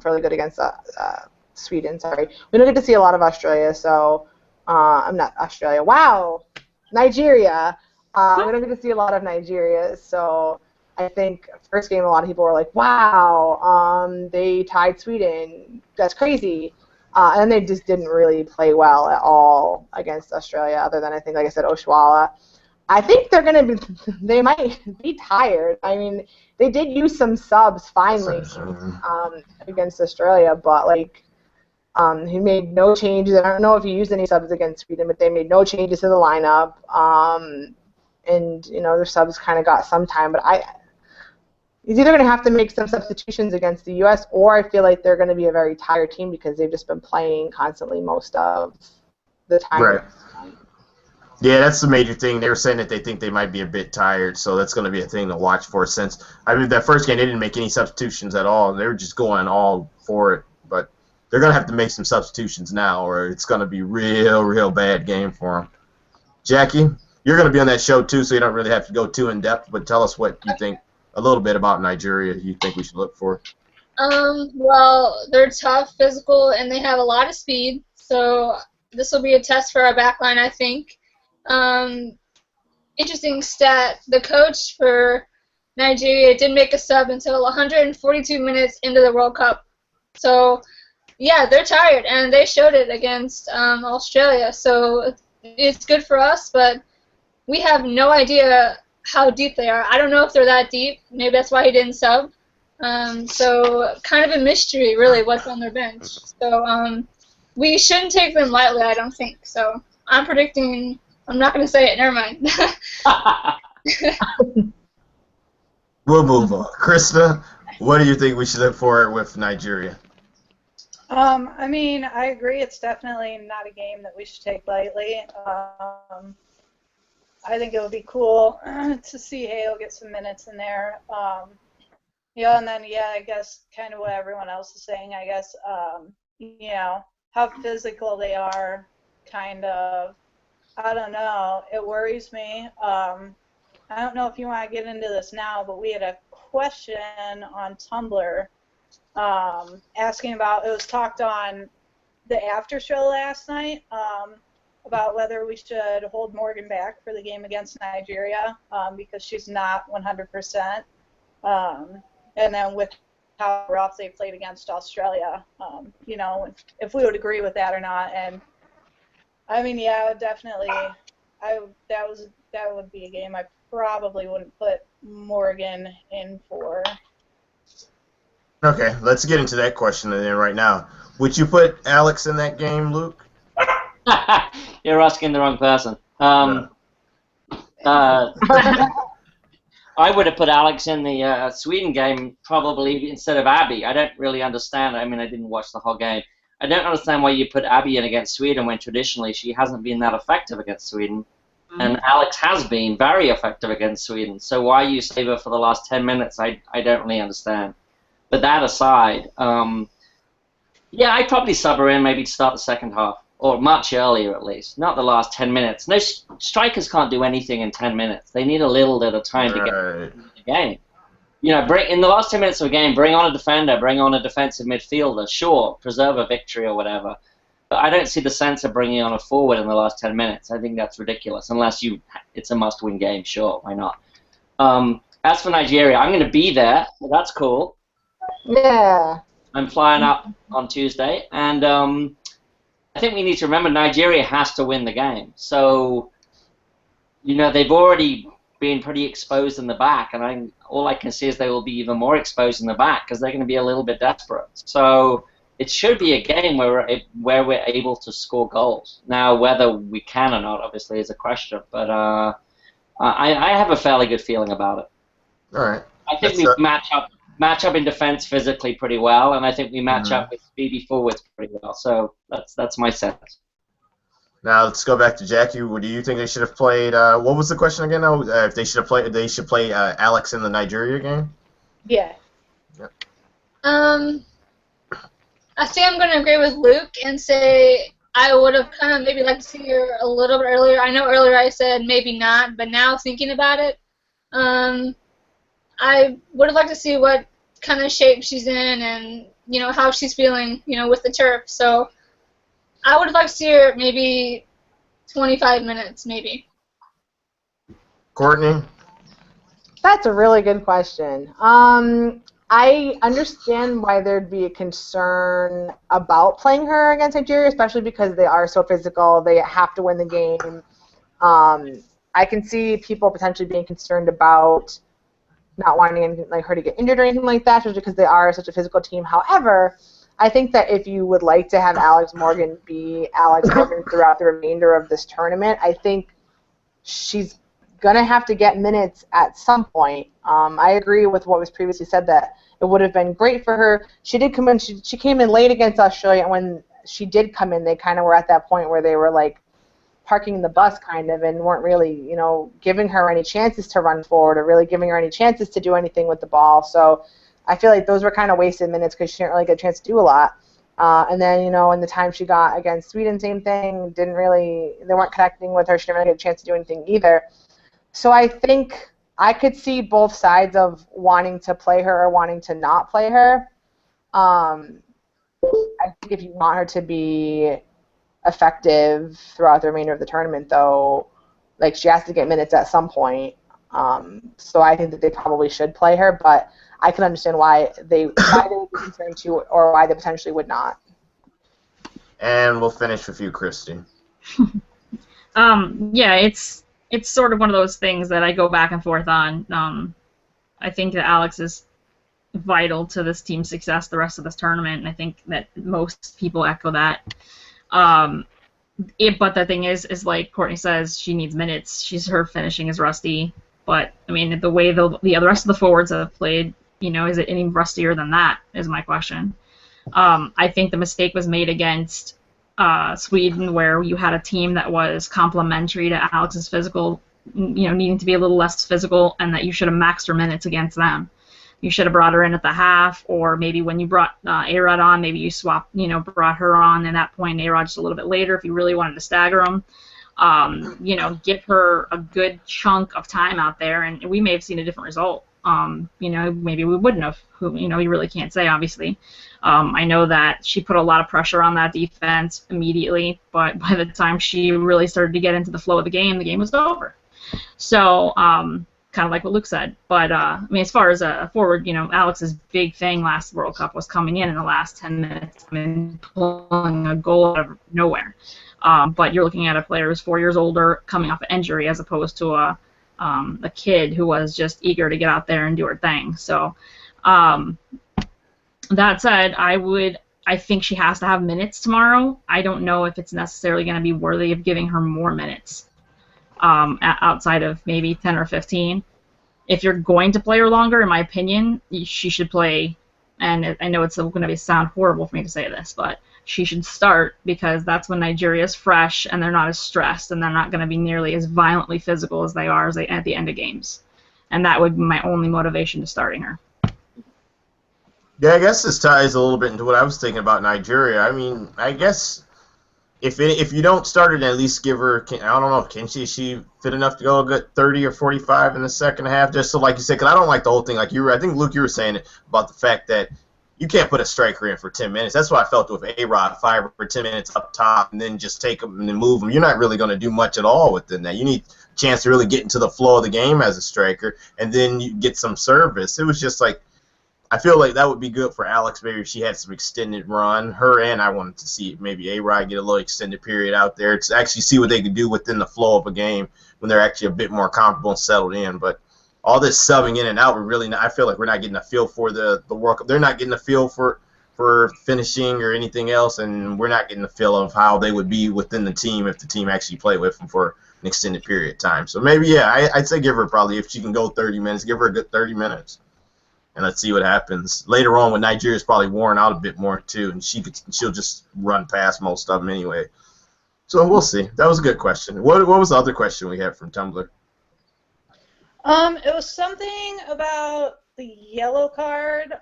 fairly good against Sweden. Sorry, we don't get to see a lot of Australia, so I'm not Australia. Wow, Nigeria. We don't get to see a lot of Nigeria, so I think first game a lot of people were like, wow, they tied Sweden. That's crazy. And they just didn't really play well at all against Australia, other than I think, like I said, Oshuala. I think they're going to be, they might be tired. I mean, they did use some subs finally against Australia, but like he made no changes. I don't know if he used any subs against Sweden, but they made no changes to the lineup. And, you know, their subs kind of got some time, but he's either going to have to make some substitutions against the U.S., or I feel like they're going to be a very tired team because they've just been playing constantly most of the time. Right. Yeah, that's the major thing. They were saying that they think they might be a bit tired, so that's going to be a thing to watch for. Since I mean, that first game they didn't make any substitutions at all. They were just going all for it. But they're going to have to make some substitutions now, or it's going to be real bad game for them. Jackie, you're going to be on that show too, so you don't really have to go too in depth. But tell us what you think. A little bit about Nigeria you think we should look for. Well, they're tough, physical, and they have a lot of speed. So this will be a test for our backline, I think. Interesting stat: the coach for Nigeria didn't make a sub until 142 minutes into the World Cup. So yeah, they're tired, and they showed it against Australia. So it's good for us, but we have no idea how deep they are. I don't know if they're that deep. Maybe that's why he didn't sub. So kind of a mystery, really, what's on their bench. So we shouldn't take them lightly, I don't think. So I'm predicting. I'm not going to say it. Never mind. We'll move on. Krista, what do you think we should look for with Nigeria? I mean, I agree. It's definitely not a game that we should take lightly. I think it would be cool to see Hale get some minutes in there. Yeah, and then, yeah, I guess kind of what everyone else is saying, I guess, you know, how physical they are, kind of. I don't know. It worries me. I don't know if you want to get into this now, but we had a question on Tumblr asking about, it was talked on the after show last night, about whether we should hold Morgan back for the game against Nigeria because she's not 100%. And then with how rough they played against Australia, you know, if we would agree with that or not. And I mean, yeah, definitely. That would be a game I probably wouldn't put Morgan in for. Okay, let's get into that question then right now. Would you put Alex in that game, Luke? You're asking the wrong person. I would have put Alex in the Sweden game probably instead of Abby. I don't really understand. I mean, I didn't watch the whole game. I don't understand why you put Abby in against Sweden when traditionally she hasn't been that effective against Sweden. And Alex has been very effective against Sweden. So why you save her for the last 10 minutes, I don't really understand. But that aside, yeah, I'd probably sub her in maybe to start the second half. Or much earlier, at least. Not the last 10 minutes. No, strikers can't do anything in 10 minutes. They need a little bit of time to get into the game. You know, in the last 10 minutes of a game, bring on a defender, bring on a defensive midfielder. Sure, preserve a victory or whatever. But I don't see the sense of bringing on a forward in the last 10 minutes. I think that's ridiculous. Unless it's a must-win game, sure, why not? As for Nigeria, I'm going to be there. Well, that's cool. Yeah. I'm flying up on Tuesday, and I think we need to remember Nigeria has to win the game. So, you know, they've already been pretty exposed in the back, and all I can see is they will be even more exposed in the back because they're going to be a little bit desperate. So it should be a game where we're able to score goals. Now, whether we can or not, obviously, is a question, but I have a fairly good feeling about it. All right. I think we match up in defense physically pretty well, and I think we match up with speedy forwards pretty well. So that's my sense. Now let's go back to Jackie. Do you think they should have played? What was the question again? If they should have played, they should play Alex in the Nigeria game. Yeah. Yep. I think I'm going to agree with Luke and say I would have kind of maybe liked to see her a little bit earlier. I know earlier I said maybe not, but now thinking about it, I would have liked to see what kind of shape she's in and, you know, how she's feeling, you know, with the turf. So I would have liked to see her maybe 25 minutes, maybe. Courtney? That's a really good question. I understand why there'd be a concern about playing her against Nigeria, especially because they are so physical. They have to win the game. I can see people potentially being concerned about not wanting anything like her to get injured or anything like that, just because they are such a physical team. However, I think that if you would like to have Alex Morgan be Alex Morgan throughout the remainder of this tournament, I think she's going to have to get minutes at some point. I agree with what was previously said that it would have been great for her. She did come in. She came in late against Australia, and when she did come in, they kind of were at that point where they were like parking the bus kind of and weren't really, you know, giving her any chances to run forward or really giving her any chances to do anything with the ball. So I feel like those were kind of wasted minutes because she didn't really get a chance to do a lot. And then, you know, in the time she got against Sweden, same thing. They weren't connecting with her. She didn't really get a chance to do anything either. So I think I could see both sides of wanting to play her or wanting to not play her. I think if you want her to be effective throughout the remainder of the tournament, though, like she has to get minutes at some point. So I think that they probably should play her, but I can understand why they would be concerned too, or why they potentially would not. And we'll finish with you, Christy. Yeah, it's sort of one of those things that I go back and forth on. I think that Alex is vital to this team's success the rest of this tournament, and I think that most people echo that. But the thing is like Courtney says, she needs minutes. Her finishing is rusty. But I mean, the way the rest of the forwards have played, you know, is it any rustier than that? Is my question. I think the mistake was made against Sweden, where you had a team that was complementary to Alex's physical, you know, needing to be a little less physical, and that you should have maxed her minutes against them. You should have brought her in at the half, or maybe when you brought A-Rod on, maybe you swapped, you know, brought her on at that point, A-Rod just a little bit later if you really wanted to stagger them. You know, give her a good chunk of time out there, and we may have seen a different result. You know, maybe we wouldn't have. You know, you really can't say, obviously. I know that she put a lot of pressure on that defense immediately, but by the time she really started to get into the flow of the game was over. So, kind of like what Luke said. But, I mean, as far as a forward, you know, Alex's big thing last World Cup was coming in the last 10 minutes and pulling a goal out of nowhere. But you're looking at a player who's 4 years older, coming off an injury, as opposed to a kid who was just eager to get out there and do her thing. So, that said, I think she has to have minutes tomorrow. I don't know if it's necessarily going to be worthy of giving her more minutes outside of maybe 10 or 15. If you're going to play her longer, in my opinion, she should play, and I know it's going to sound horrible for me to say this, but she should start, because that's when Nigeria's fresh and they're not as stressed and they're not going to be nearly as violently physical as they are at the end of games. And that would be my only motivation to starting her. Yeah, I guess this ties a little bit into what I was thinking about Nigeria. I mean, I guess if you don't start her, then at least give her, I don't know, can she fit enough to go a good 30 or 45 in the second half? Just so, like you said, because I don't like the whole thing. Like I think, Luke, you were saying about the fact that you can't put a striker in for 10 minutes. That's what I felt with A-Rod, 5 or 10 minutes up top, and then just take them and then move them. You're not really going to do much at all within that. You need a chance to really get into the flow of the game as a striker, and then you get some service. It was just like, I feel like that would be good for Alex. Maybe if she had some extended run. Her and I wanted to see maybe A-Rod get a little extended period out there to actually see what they could do within the flow of a game when they're actually a bit more comfortable and settled in. But all this subbing in and out, we're really not, I feel like we're not getting a feel for the World Cup. They're not getting a feel for finishing or anything else, and we're not getting a feel of how they would be within the team if the team actually played with them for an extended period of time. So maybe, yeah, I'd say give her probably, if she can go 30 minutes, give her a good 30 minutes. And let's see what happens. Later on when Nigeria's probably worn out a bit more too, and she'll just run past most of them anyway. So we'll see. That was a good question. What was the other question we had from Tumblr? It was something about the yellow card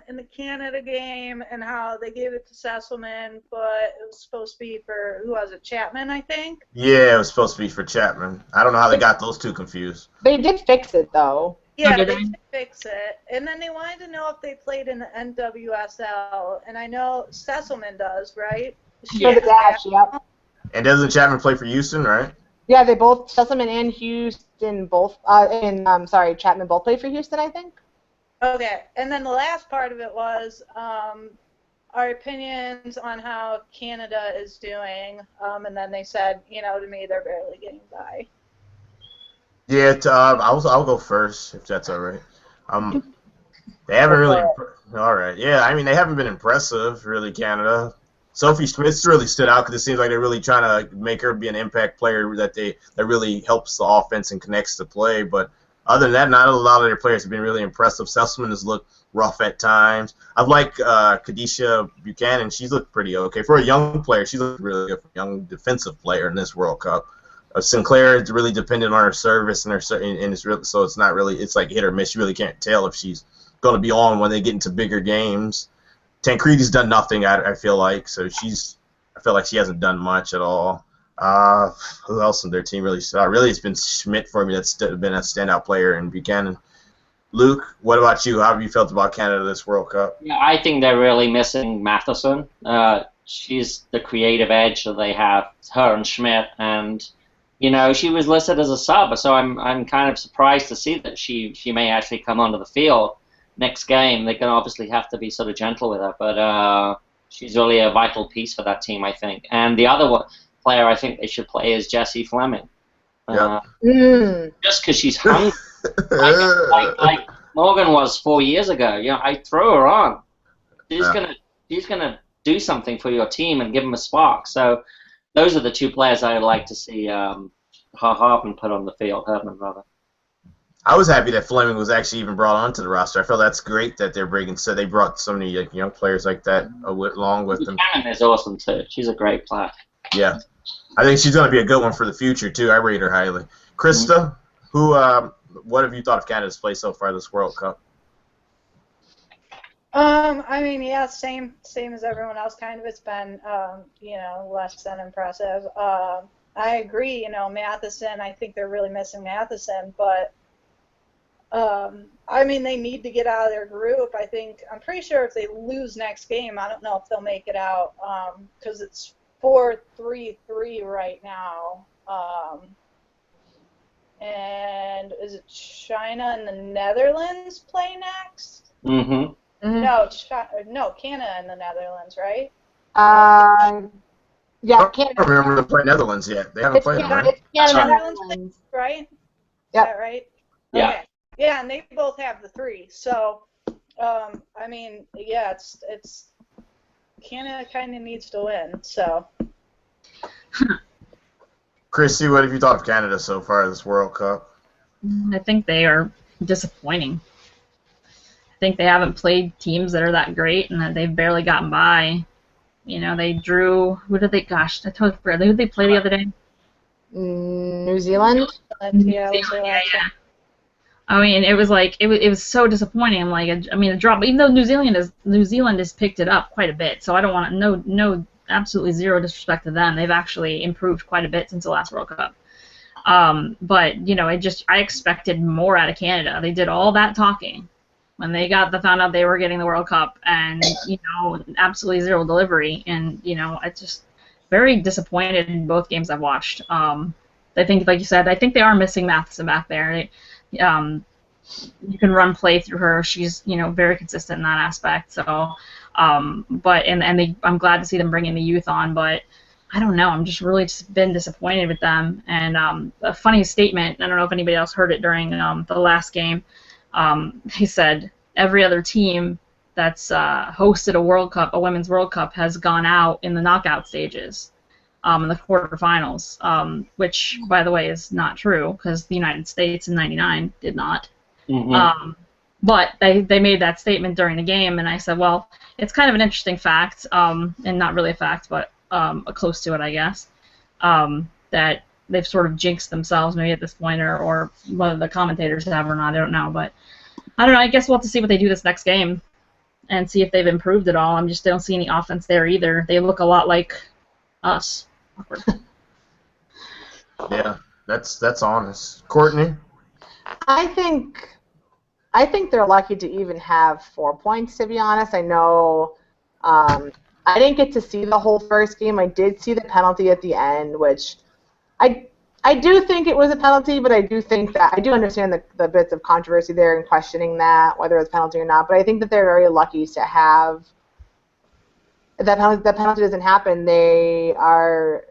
in the Canada game and how they gave it to Sesselman, but it was supposed to be for, who was it, Chapman, I think? Yeah, it was supposed to be for Chapman. I don't know how they got those two confused. They did fix it though. Yeah, did they they? did fix it. And then they wanted to know if they played in the NWSL, and I know Sesselman does, right? Yeah. For the Dash, yep. And doesn't Chapman play for Houston, right? Yeah, they both, Sesselman and Houston both, Chapman both played for Houston, I think. Okay, and then the last part of it was our opinions on how Canada is doing, and then they said, to me, they're barely getting by. Yeah, I'll go first if that's all right. They haven't really. All right, yeah. I mean, they haven't been impressive, really. Canada. Sophie Schmidt's really stood out because it seems like they're really trying to make her be an impact player that really helps the offense and connects the play. But other than that, not a lot of their players have been really impressive. Sesselman has looked rough at times. I like Kadisha Buchanan. She's looked pretty okay for a young player. She's looked really good for a young defensive player in this World Cup. Sinclair is really dependent on her service and it's really, so it's not really, it's like hit or miss. You really can't tell if she's going to be on when they get into bigger games. Tancredi's done nothing, I feel like, so I feel like she hasn't done much at all. Who else in their team really saw? Really, it's been Schmidt for me that's been a standout player, and Buchanan. Luke, what about you? How have you felt about Canada this World Cup? Yeah, I think they're really missing Matheson. She's the creative edge that they have, her and Schmidt, and she was listed as a sub, so I'm kind of surprised to see that she may actually come onto the field next game. They're going to obviously have to be sort of gentle with her, but she's really a vital piece for that team, I think. And the other player I think they should play is Jessie Fleming. Just because she's hungry. like Morgan was 4 years ago. I throw her on. She's gonna do something for your team and give them a spark. So those are the two players I would like to see Hardman put on the field. Herdman, rather. I was happy that Fleming was actually even brought onto the roster. I feel that's great that they're bringing. So they brought so many young players like that along with them. Buchanan is awesome too. She's a great player. Yeah, I think she's going to be a good one for the future too. I rate her highly. Krista, what have you thought of Canada's play so far this World Cup? I mean, yeah, same as everyone else. Kind of, it's been, less than impressive. I agree. Matheson. I think they're really missing Matheson, but I mean, they need to get out of their group. I'm pretty sure if they lose next game, I don't know if they'll make it out because it's 4-3-3 right now. And is it China and the Netherlands play next? Mm-hmm. No, Canada and the Netherlands, right? Yeah, I don't remember them playing Netherlands yet. They haven't played them, right? It's Canada and Netherlands, Netherlands. right? Yep. Is that right? Yeah. Okay. Yeah, and they both have the 3. So, I mean, yeah, it's Canada kind of needs to win. So. Christy, what have you thought of Canada so far this World Cup? I think they are disappointing. I think they haven't played teams that are that great, and that they've barely gotten by. They drew. Who did they? Gosh, I totally forgot. Who did they play the other day? New Zealand. Yeah. I mean, it was like it was so disappointing. I'm like, the drop. Even though New Zealand has picked it up quite a bit, so I don't want no absolutely zero disrespect to them. They've actually improved quite a bit since the last World Cup. But I expected more out of Canada. They did all that talking when they found out they were getting the World Cup, and absolutely zero delivery. And it's just very disappointed in both games I've watched. I think, like you said, I think they are missing Matheson back there. You can run play through her. She's very consistent in that aspect. So, I'm glad to see them bringing the youth on, but I don't know. I'm just really been disappointed with them. And a funny statement. I don't know if anybody else heard it during the last game. He said every other team that's hosted a women's World Cup, has gone out in the knockout stages. In the quarterfinals, which, by the way, is not true because the United States in '99 did not. Mm-hmm. But they made that statement during the game, and I said, well, it's kind of an interesting fact, and not really a fact, but close to it, I guess, that they've sort of jinxed themselves maybe at this point, or one of the commentators have or not, I don't know. But I don't know. I guess we'll have to see what they do this next game and see if they've improved at all. I just don't see any offense there either. They look a lot like us. Awkward. Yeah, that's honest. Courtney? I think they're lucky to even have 4 points, to be honest. I know I didn't get to see the whole first game. I did see the penalty at the end, which I do think it was a penalty, but I do think that I do understand the bits of controversy there and questioning that, whether it's a penalty or not. But I think that they're very lucky to have that penalty doesn't happen. They are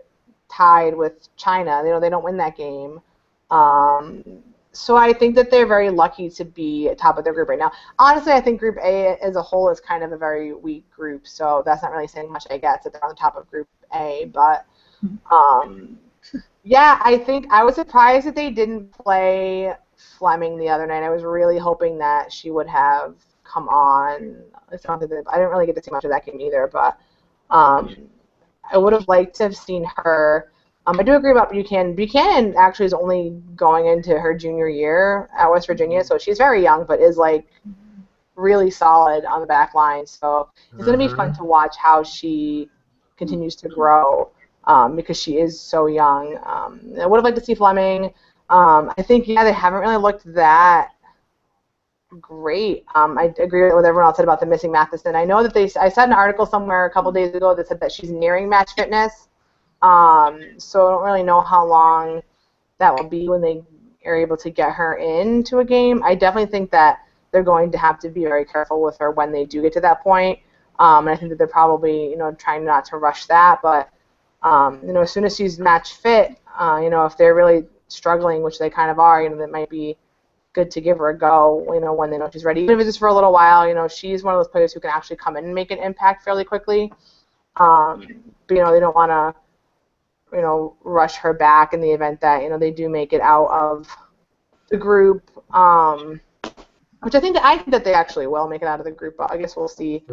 tied with China. They don't win that game. So I think that they're very lucky to be at top of their group right now. Honestly, I think Group A as a whole is kind of a very weak group, so that's not really saying much, I guess, that they're on the top of Group A. But, yeah, I think I was surprised that they didn't play Fleming the other night. I was really hoping that she would have come on. I didn't really get to see much of that game either, but I would have liked to have seen her. I do agree about Buchanan. Buchanan actually is only going into her junior year at West Virginia, so she's very young, but is like really solid on the back line. So it's going to be fun to watch how she continues to grow because she is so young. I would have liked to see Fleming. I think, yeah, they haven't really looked that great. I agree with what everyone else said about the missing Matheson. I know that I saw an article somewhere a couple days ago that said that she's nearing match fitness. So I don't really know how long that will be when they are able to get her into a game. I definitely think that they're going to have to be very careful with her when they do get to that point. And I think that they're probably, trying not to rush that. But, as soon as she's match fit, if they're really struggling, which they kind of are, that might be good to give her a go, when they know she's ready. Even if it's just for a little while, she's one of those players who can actually come in and make an impact fairly quickly. But, they don't want to, rush her back in the event that, they do make it out of the group, which I think that they actually will make it out of the group, but I guess we'll see.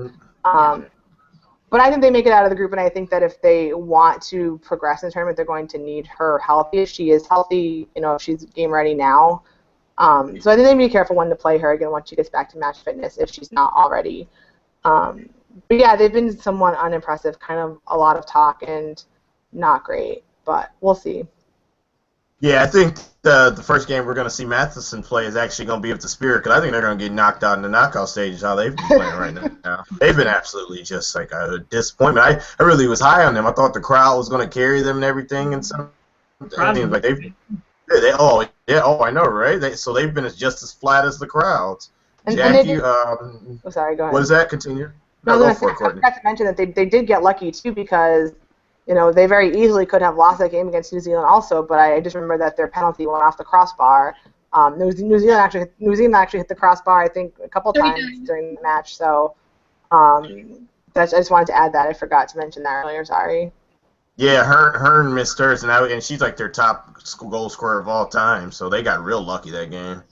But I think they make it out of the group, and I think that if they want to progress in the tournament, they're going to need her healthy. If she is healthy, if she's game ready now. So I think they need to be careful when to play her again once she gets back to match fitness if she's not already. But yeah, they've been somewhat unimpressive, kind of a lot of talk and not great, but we'll see. Yeah, I think the first game we're going to see Matheson play is actually going to be with the Spirit, because I think they're going to get knocked out in the knockout stages, how they've been playing right now. They've been absolutely just like a disappointment. I really was high on them. I thought the crowd was going to carry them and everything, and so like I know, right? So they've been just as flat as the crowds. And Jackie, sorry, go ahead. What does that continue? No, I forgot to mention that they did get lucky too, because they very easily could have lost that game against New Zealand also, but I just remember that their penalty went off the crossbar. New Zealand actually hit the crossbar, I think, a couple times during the match. So I just wanted to add that. I forgot to mention that earlier. Sorry. Yeah, Hearn missed hers, and she's like their top goal scorer of all time. So they got real lucky that game.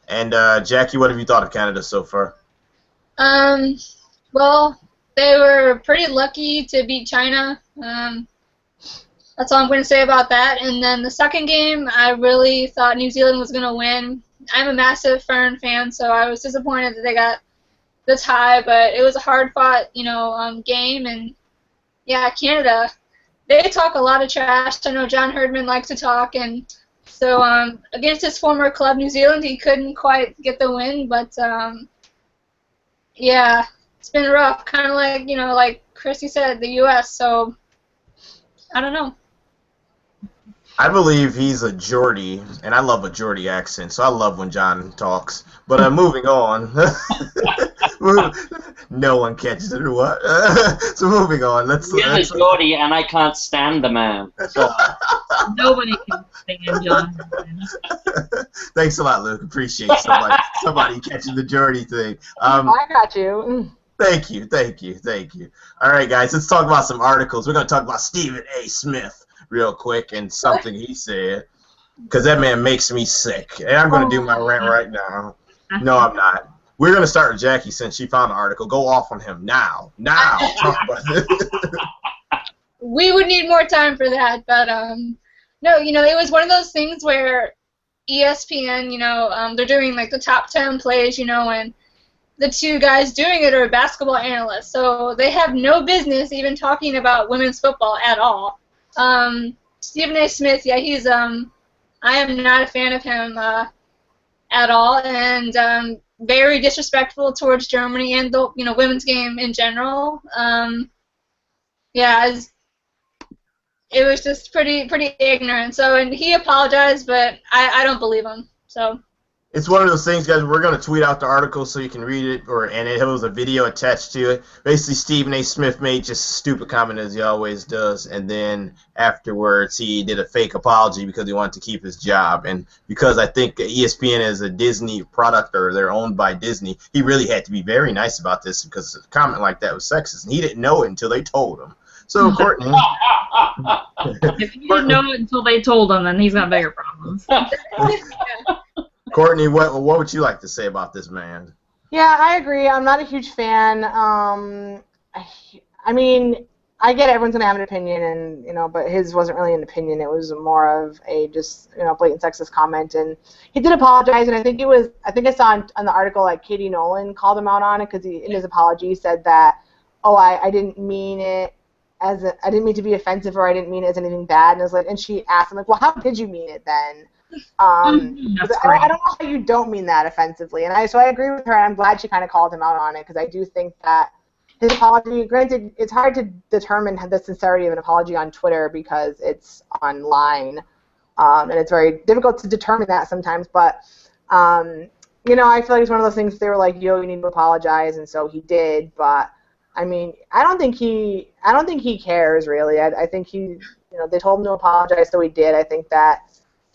And Jackie, what have you thought of Canada so far? Well, they were pretty lucky to beat China. That's all I'm going to say about that. And then the second game, I really thought New Zealand was going to win. I'm a massive Fern fan, so I was disappointed that they got the tie, but it was a hard-fought, game. And, yeah, Canada, they talk a lot of trash. I know John Herdman likes to talk, and so against his former club, New Zealand, he couldn't quite get the win, but, yeah, it's been rough, kind of like, like Chrissy said, the U.S., so I don't know. I believe he's a Geordie, and I love a Geordie accent, so I love when John talks. But moving on. No one catches it or what? So moving on. Let's a Geordie, and I can't stand the man. So. Nobody can stand John. Thanks a lot, Luke. Appreciate somebody catching the Geordie thing. I got you. Thank you. All right, guys, let's talk about some articles. We're going to talk about Stephen A. Smith real quick and something he said, because that man makes me sick. And I'm going to do my rant right now. No, I'm not. We're going to start with Jackie since she found an article. Go off on him now. Talk about it. We would need more time for that, but no, it was one of those things where ESPN, they're doing like the top 10 plays, and the two guys doing it are basketball analysts, so they have no business even talking about women's football at all. Stephen A. Smith, yeah, he's I am not a fan of him at all, and very disrespectful towards Germany and the women's game in general. Yeah, it was just pretty ignorant. So, and he apologized, but I don't believe him. So. It's one of those things, guys. We're going to tweet out the article so you can read it, and it was a video attached to it. Basically, Stephen A. Smith made just a stupid comment as he always does, and then afterwards he did a fake apology because he wanted to keep his job. And because I think ESPN is a Disney product, or they're owned by Disney, he really had to be very nice about this because a comment like that was sexist, and he didn't know it until they told him. So, Courtney. If he didn't know it until they told him, then he's got bigger problems. Courtney, what would you like to say about this man? Yeah, I agree. I'm not a huge fan. I mean, I get everyone's gonna have an opinion, and but his wasn't really an opinion. It was more of a just blatant sexist comment, and he did apologize. And I think I saw on the article like Katie Nolan called him out on it because in his apology said that, oh, I didn't mean it I didn't mean to be offensive, or I didn't mean it as anything bad. And I was like, and she asked him like, well, how did you mean it then? I don't know how you don't mean that offensively, and so I agree with her, and I'm glad she kind of called him out on it because I do think that his apology. Granted, it's hard to determine the sincerity of an apology on Twitter because it's online, and it's very difficult to determine that sometimes. But I feel like it's one of those things. They were like, "Yo, you need to apologize," and so he did. But I mean, I don't think he cares really. I think they told him to apologize, so he did. I think that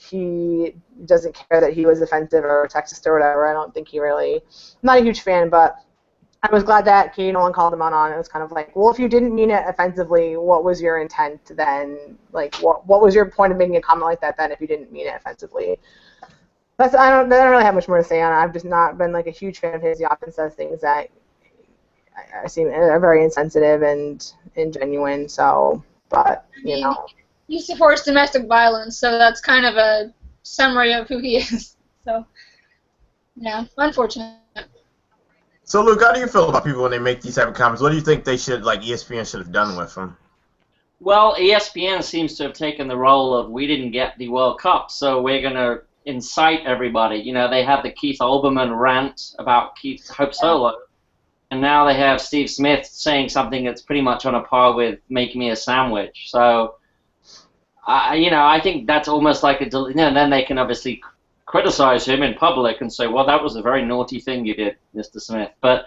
he doesn't care that he was offensive or sexist or whatever. I don't think he really. I'm not a huge fan, but I was glad that Katie Nolan called him out on it. It was kind of like, well, if you didn't mean it offensively, what was your intent then? Like, what was your point of making a comment like that then if you didn't mean it offensively? I don't really have much more to say on it. I've just not been like a huge fan of his. He often says things that I seem are very insensitive and ingenuine. So, but He supports domestic violence, so that's kind of a summary of who he is. So, yeah, unfortunate. So, Luke, how do you feel about people when they make these type of comments? What do you think ESPN should have done with them? Well, ESPN seems to have taken the role of, we didn't get the World Cup, so we're going to incite everybody. They had the Keith Olbermann rant about Hope Solo, and now they have Steve Smith saying something that's pretty much on a par with "Make Me a Sandwich." So, I think that's almost like and then they can obviously criticize him in public and say, well, that was a very naughty thing you did, Mr. Smith. But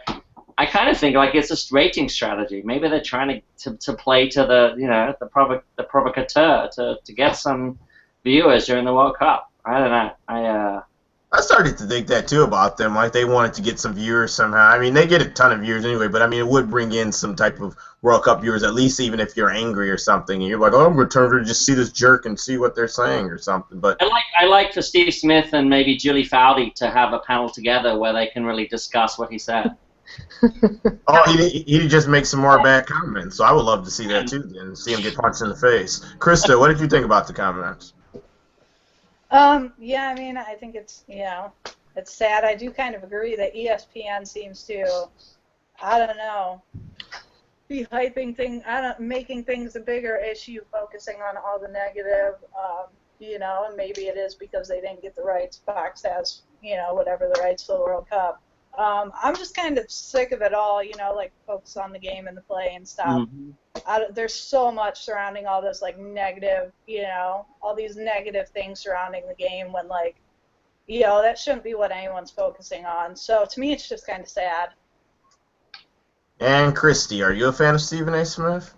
I kind of think like it's a rating strategy. Maybe they're trying to play to the provocateur to get some viewers during the World Cup. I don't know. I started to think that too about them, like they wanted to get some viewers somehow. I mean, they get a ton of viewers anyway, but I mean, it would bring in some type of World Cup viewers, at least even if you're angry or something, and you're like, oh, I'm going to turn to just see this jerk and see what they're saying or something. But I like for Steve Smith and maybe Julie Foudy to have a panel together where they can really discuss what he said. He just makes some more bad comments, so I would love to see that too, and see him get punched in the face. Krista, what did you think about the comments? Yeah, I mean, I think it's sad. I do kind of agree that ESPN seems to, I don't know, be hyping things, making things a bigger issue, focusing on all the negative, and maybe it is because they didn't get the rights. Fox has, whatever the rights for the World Cup. I'm just kind of sick of it all, like focus on the game and the play and stuff. Mm-hmm. There's so much surrounding all this, like, negative, all these negative things surrounding the game when, like, that shouldn't be what anyone's focusing on. So to me, it's just kind of sad. And Christy, are you a fan of Stephen A. Smith?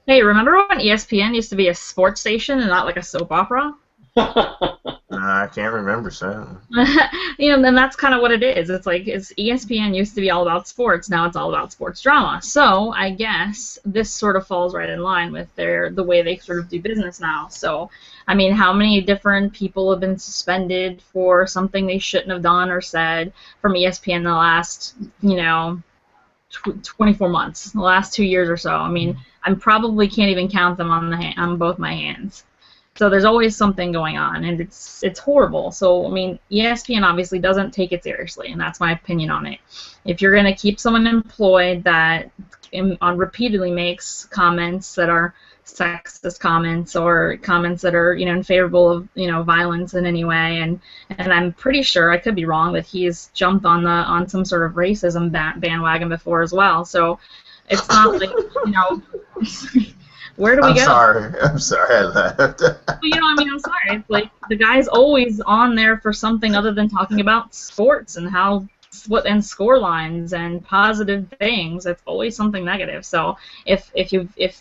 Hey, remember when ESPN used to be a sports station and not like a soap opera? I can't remember, so. And that's kind of what it is. It's like ESPN used to be all about sports, now it's all about sports drama. So I guess this sort of falls right in line with the way they sort of do business now. So, I mean, how many different people have been suspended for something they shouldn't have done or said from ESPN in the last, 24 months, the last 2 years or so? I mean, I probably can't even count them on both my hands. So there's always something going on, and it's horrible. So I mean, ESPN obviously doesn't take it seriously, and that's my opinion on it. If you're going to keep someone employed that repeatedly makes comments that are sexist comments or comments that are in favorable of violence in any way, and I'm pretty sure, I could be wrong, that he's jumped on some sort of racism bandwagon before as well. So it's not like where do we go? I'm sorry I laughed. I'm sorry. It's like the guy's always on there for something other than talking about sports and and score lines and positive things. It's always something negative. So if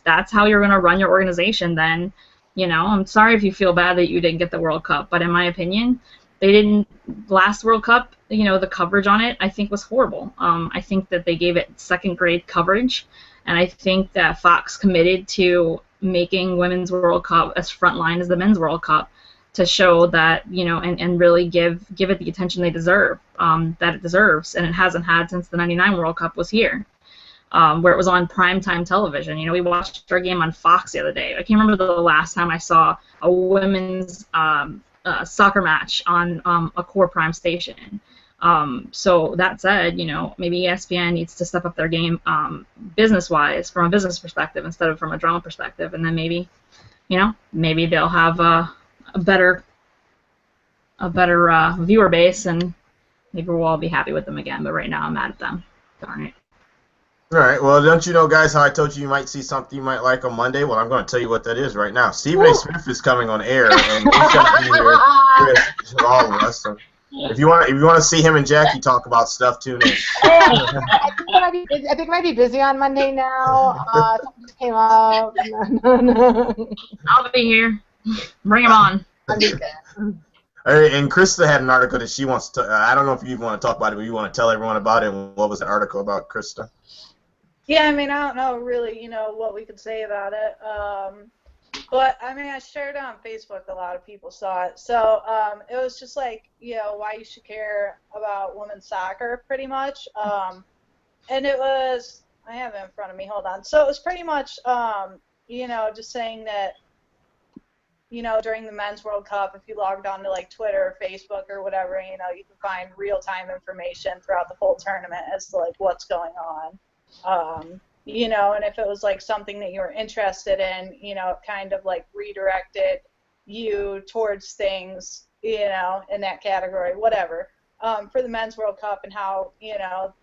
that's how you're going to run your organization, then I'm sorry if you feel bad that you didn't get the World Cup. But in my opinion, they didn't. Last World Cup, the coverage on it, I think, was horrible. I think that they gave it second-grade coverage. And I think that Fox committed to making Women's World Cup as frontline as the Men's World Cup to show that, and really give it the attention they deserve, that it deserves, and it hasn't had since the '99 World Cup was here, where it was on primetime television. We watched our game on Fox the other day. I can't remember the last time I saw a women's soccer match on a core prime station. So that said, maybe ESPN needs to step up their game business-wise, from a business perspective instead of from a drama perspective, and then maybe they'll have a better viewer base, and maybe we'll all be happy with them again. But right now, I'm mad at them. Darn it. All right. Well, don't you know, guys, how I told you might see something you might like on Monday? Well, I'm going to tell you what that is right now. Stephen A. Smith is coming on air, and he's going to be here with all of us. So if you want to see him and Jackie talk about stuff, tune in. I think I might be busy on Monday now. Something just came up. I'll be here. Bring him on. All right, and Krista had an article that she wants to. I don't know if you want to talk about it, but you want to tell everyone about it. What was the article about, Krista? Yeah, I don't know really, what we could say about it. But I shared it on Facebook. A lot of people saw it. So it was just like, why you should care about women's soccer, pretty much. And it was, I have it in front of me. Hold on. So it was pretty much, just saying that, during the Men's World Cup, if you logged on to like Twitter or Facebook or whatever, you can find real-time information throughout the whole tournament as to like what's going on. And if it was like something that you were interested in, it kind of like redirected you towards things, in that category, whatever. For the Men's World Cup and how,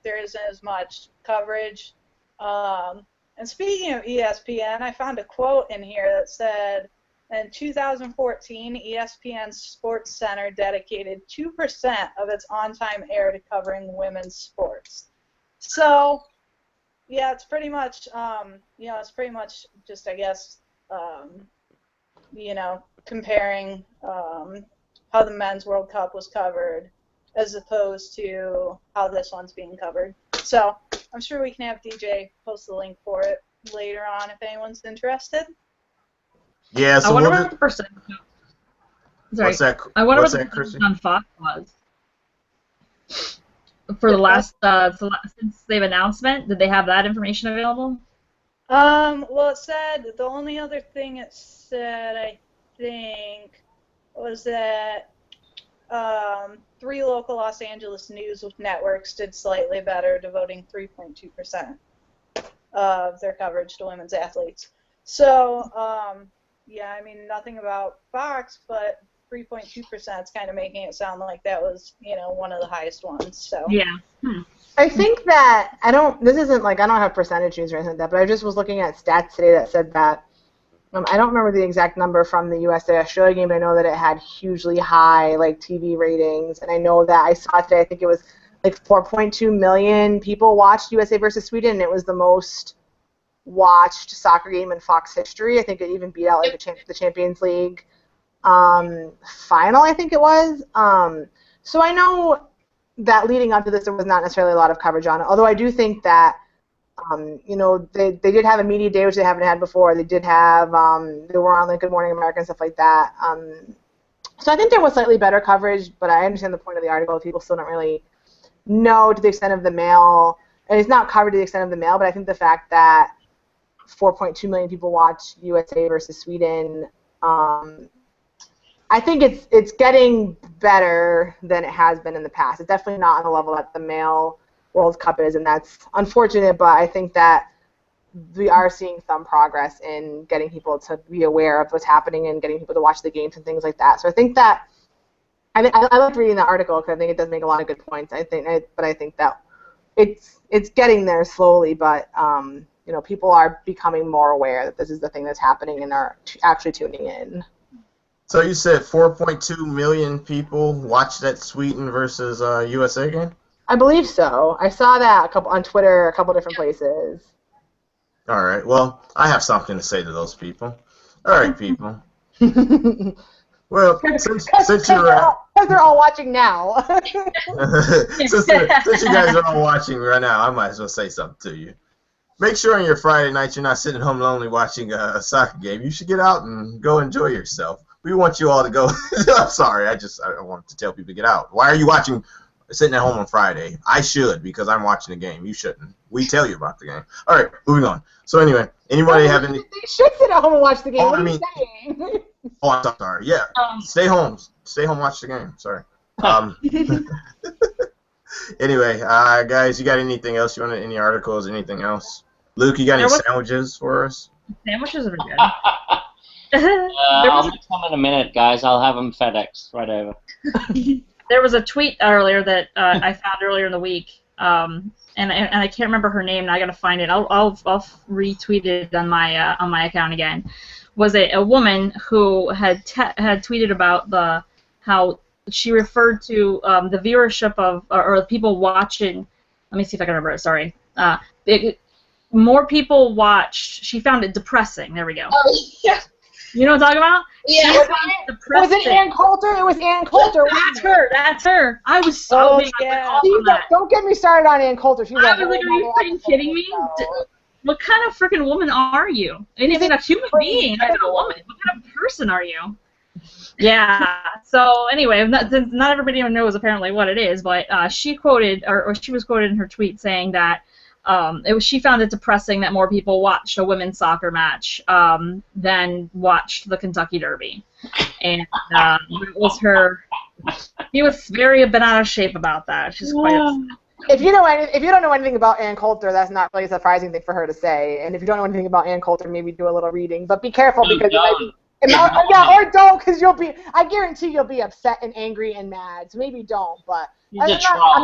there isn't as much coverage. And speaking of ESPN, I found a quote in here that said, in 2014, ESPN's Sports Center dedicated 2% of its on-time air to covering women's sports. So, yeah, it's pretty much, just, I guess, comparing how the Men's World Cup was covered as opposed to how this one's being covered. So, I'm sure we can have DJ post the link for it later on if anyone's interested. Yeah, so I wonder what the percentage. What's that? I wonder what's what the that, Christian? percentage on Fox was for the last since they've announcement. Did they have that information available? Well, it said the only other thing it said, I think, was that 3 local Los Angeles news networks did slightly better, devoting 3.2% of their coverage to women's athletes. So, yeah, nothing about Fox, but 3.2% is kind of making it sound like that was, one of the highest ones. So Yeah. I think that I don't have percentage news or anything like that, but I just was looking at stats today that said that I don't remember the exact number from the USA-Australia game, but I know that it had hugely high TV ratings, and I know that I saw today, I think it was 4.2 million people watched USA versus Sweden, and it was the most watched soccer game in Fox history. I think it even beat out the Champions League final, I think it was. So I know that leading up to this, there was not necessarily a lot of coverage on it. Although I do think that, they did have a media day, which they haven't had before. They did have, they were on Good Morning America and stuff like that. So I think there was slightly better coverage, but I understand the point of the article. People still don't really know to the extent of the mail, and it's not covered to the extent of the mail, but I think the fact that 4.2 million people watch USA versus Sweden, I think it's getting better than it has been in the past. It's definitely not on the level that the male World Cup is, and that's unfortunate, but I think that we are seeing some progress in getting people to be aware of what's happening and getting people to watch the games and things like that. So I think that I liked reading the article because I think it does make a lot of good points. I think that it's getting there slowly, but people are becoming more aware that this is the thing that's happening and are actually tuning in. So you said 4.2 million people watched that Sweden versus USA game? I believe so. I saw that on Twitter, a couple different places. All right. Well, I have something to say to those people. All right, people. Well, since you're because they're all watching now. since you guys are all watching right now, I might as well say something to you. Make sure on your Friday night you're not sitting home lonely watching a soccer game. You should get out and go enjoy yourself. We want you all to go. I'm sorry, I want to tell people to get out. Why are you sitting at home on Friday? I should, because I'm watching the game. You shouldn't. We tell you about the game. All right, moving on. So anyway, anybody have any? They should sit at home and watch the game. Oh, what are you saying? Oh, I'm sorry. Yeah, stay home. Stay home, watch the game. Sorry. Anyway, guys, you got anything else? You want any articles? Anything else? Luke, you got any sandwiches for us? Sandwiches are good. I'll make some in a minute, guys. I'll have them FedEx right over. There was a tweet earlier that I found earlier in the week, and I can't remember her name. And I gotta find it. I'll retweet it on my account again. Was a woman who had tweeted about how she referred to the viewership of or people watching. Let me see if I can remember it. Sorry. More people watched. She found it depressing. There we go. Oh, yeah. You know what I'm talking about? Yeah. Was it Ann Coulter? It was Ann Coulter. That's her. That's her. I was so yeah. Don't get me started on Ann Coulter. She's I was like, are you freaking kidding me? What kind of freaking woman are you? And even a human being, not even a woman. What kind of person are you? Yeah. So anyway, not everybody knows apparently what it is, but she quoted, or she was quoted in her tweet saying that she found it depressing that more people watched a women's soccer match than watched the Kentucky Derby, and it was her. He was very bent out of shape about that. She's quite upset. If you don't know anything about Ann Coulter, that's not really a surprising thing for her to say. And if you don't know anything about Ann Coulter, maybe do a little reading. But be careful because or don't, because I guarantee you'll be upset and angry and mad. So maybe don't. But I'm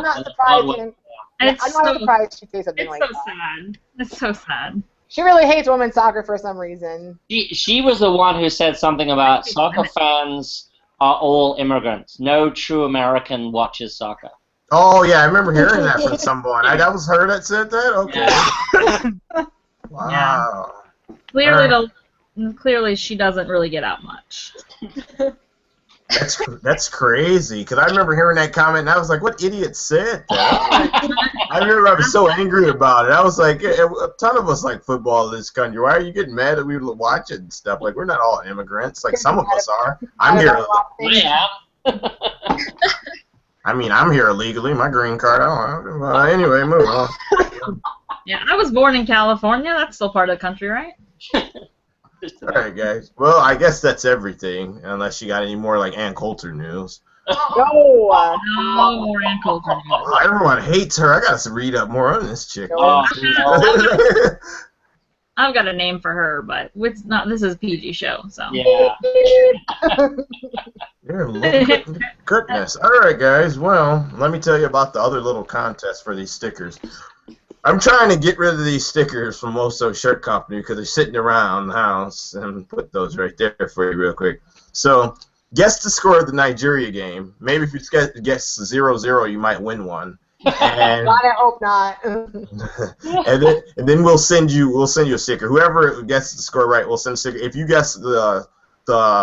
not surprised. I'm not surprised she'd say something like that. It's so sad. It's so sad. She really hates women's soccer for some reason. She was the one who said something about soccer fans are all immigrants. No true American watches soccer. Oh, yeah, I remember hearing that from someone. That was her that said that? Okay. Wow. Yeah. Clearly she doesn't really get out much. That's crazy, because I remember hearing that comment, and I was like, what idiot said that? I remember I was so angry about it. I was like, a ton of us like football in this country. Why are you getting mad that we watch it and stuff? Like, we're not all immigrants. Like, some of us are. I'm here. I mean, I'm here illegally. My green card, I don't know. Anyway, move on. Yeah, I was born in California. That's still part of the country, right? All right, guys. Well, I guess that's everything, unless you got any more like Ann Coulter news. No more Ann Coulter news. Oh, everyone hates her. I got to read up more on this chick. I've got a name for her, but it's not. This is a PG show, so. Yeah. Goodness. All right, guys. Well, let me tell you about the other little contest for these stickers. I'm trying to get rid of these stickers from Moso Shirt Company because they're sitting around the house, and put those right there for you real quick. So, guess the score of the Nigeria game. Maybe if you guess 0-0, you might win one. And God, I hope not. and then we'll send you a sticker. Whoever gets the score right, we'll send a sticker. If you guess the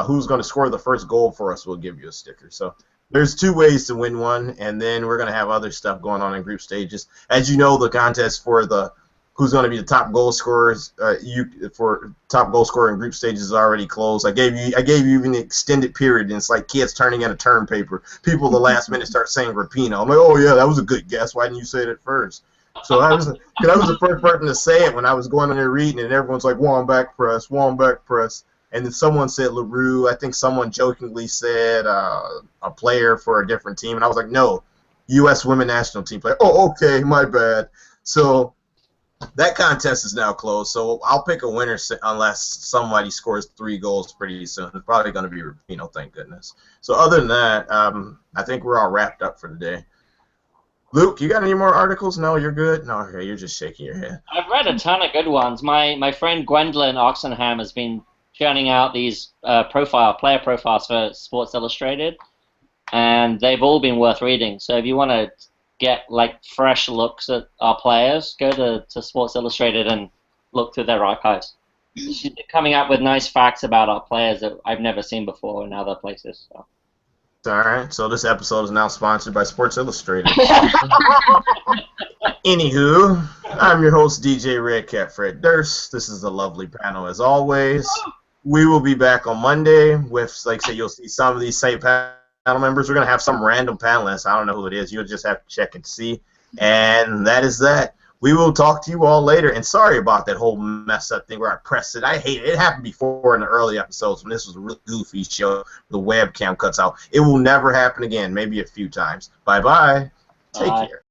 who's going to score the first goal for us, we'll give you a sticker. So there's two ways to win one, and then we're going to have other stuff going on in group stages. As you know, the contest for who's going to be the top goal scorers for top goal scorer in group stages is already closed. I gave you even an extended period, and it's like kids turning in a term paper. People at the last minute start saying Rapino. I'm like, oh yeah, that was a good guess. Why didn't you say that first? So I was the first person to say it when I was going in there reading, and everyone's like, Womback press, Womback press. and then someone said LaRue. I think someone jokingly said a player for a different team, and I was like, no, U.S. Women National Team player. Oh, okay, my bad. So that contest is now closed, so I'll pick a winner unless somebody scores 3 goals pretty soon. It's probably going to be Rapinoe, thank goodness. So other than that, I think we're all wrapped up for the day. Luke, you got any more articles? No, you're good? No, okay, you're just shaking your head. I've read a ton of good ones. My friend Gwendolyn Oxenham has been churning out these player profiles for Sports Illustrated, and they've all been worth reading. So if you want to get like fresh looks at our players, go to Sports Illustrated and look through their archives. She's coming up with nice facts about our players that I've never seen before in other places. So. All right, so this episode is now sponsored by Sports Illustrated. Anywho, I'm your host, DJ Redcat Fred Durst. This is a lovely panel as always. We will be back on Monday with, like I say, you'll see some of these same panel members. We're going to have some random panelists. I don't know who it is. You'll just have to check and see. And that is that. We will talk to you all later. And sorry about that whole mess up thing where I pressed it. I hate it. It happened before in the early episodes when this was a really goofy show. The webcam cuts out. It will never happen again. Maybe a few times. Bye-bye. Take care.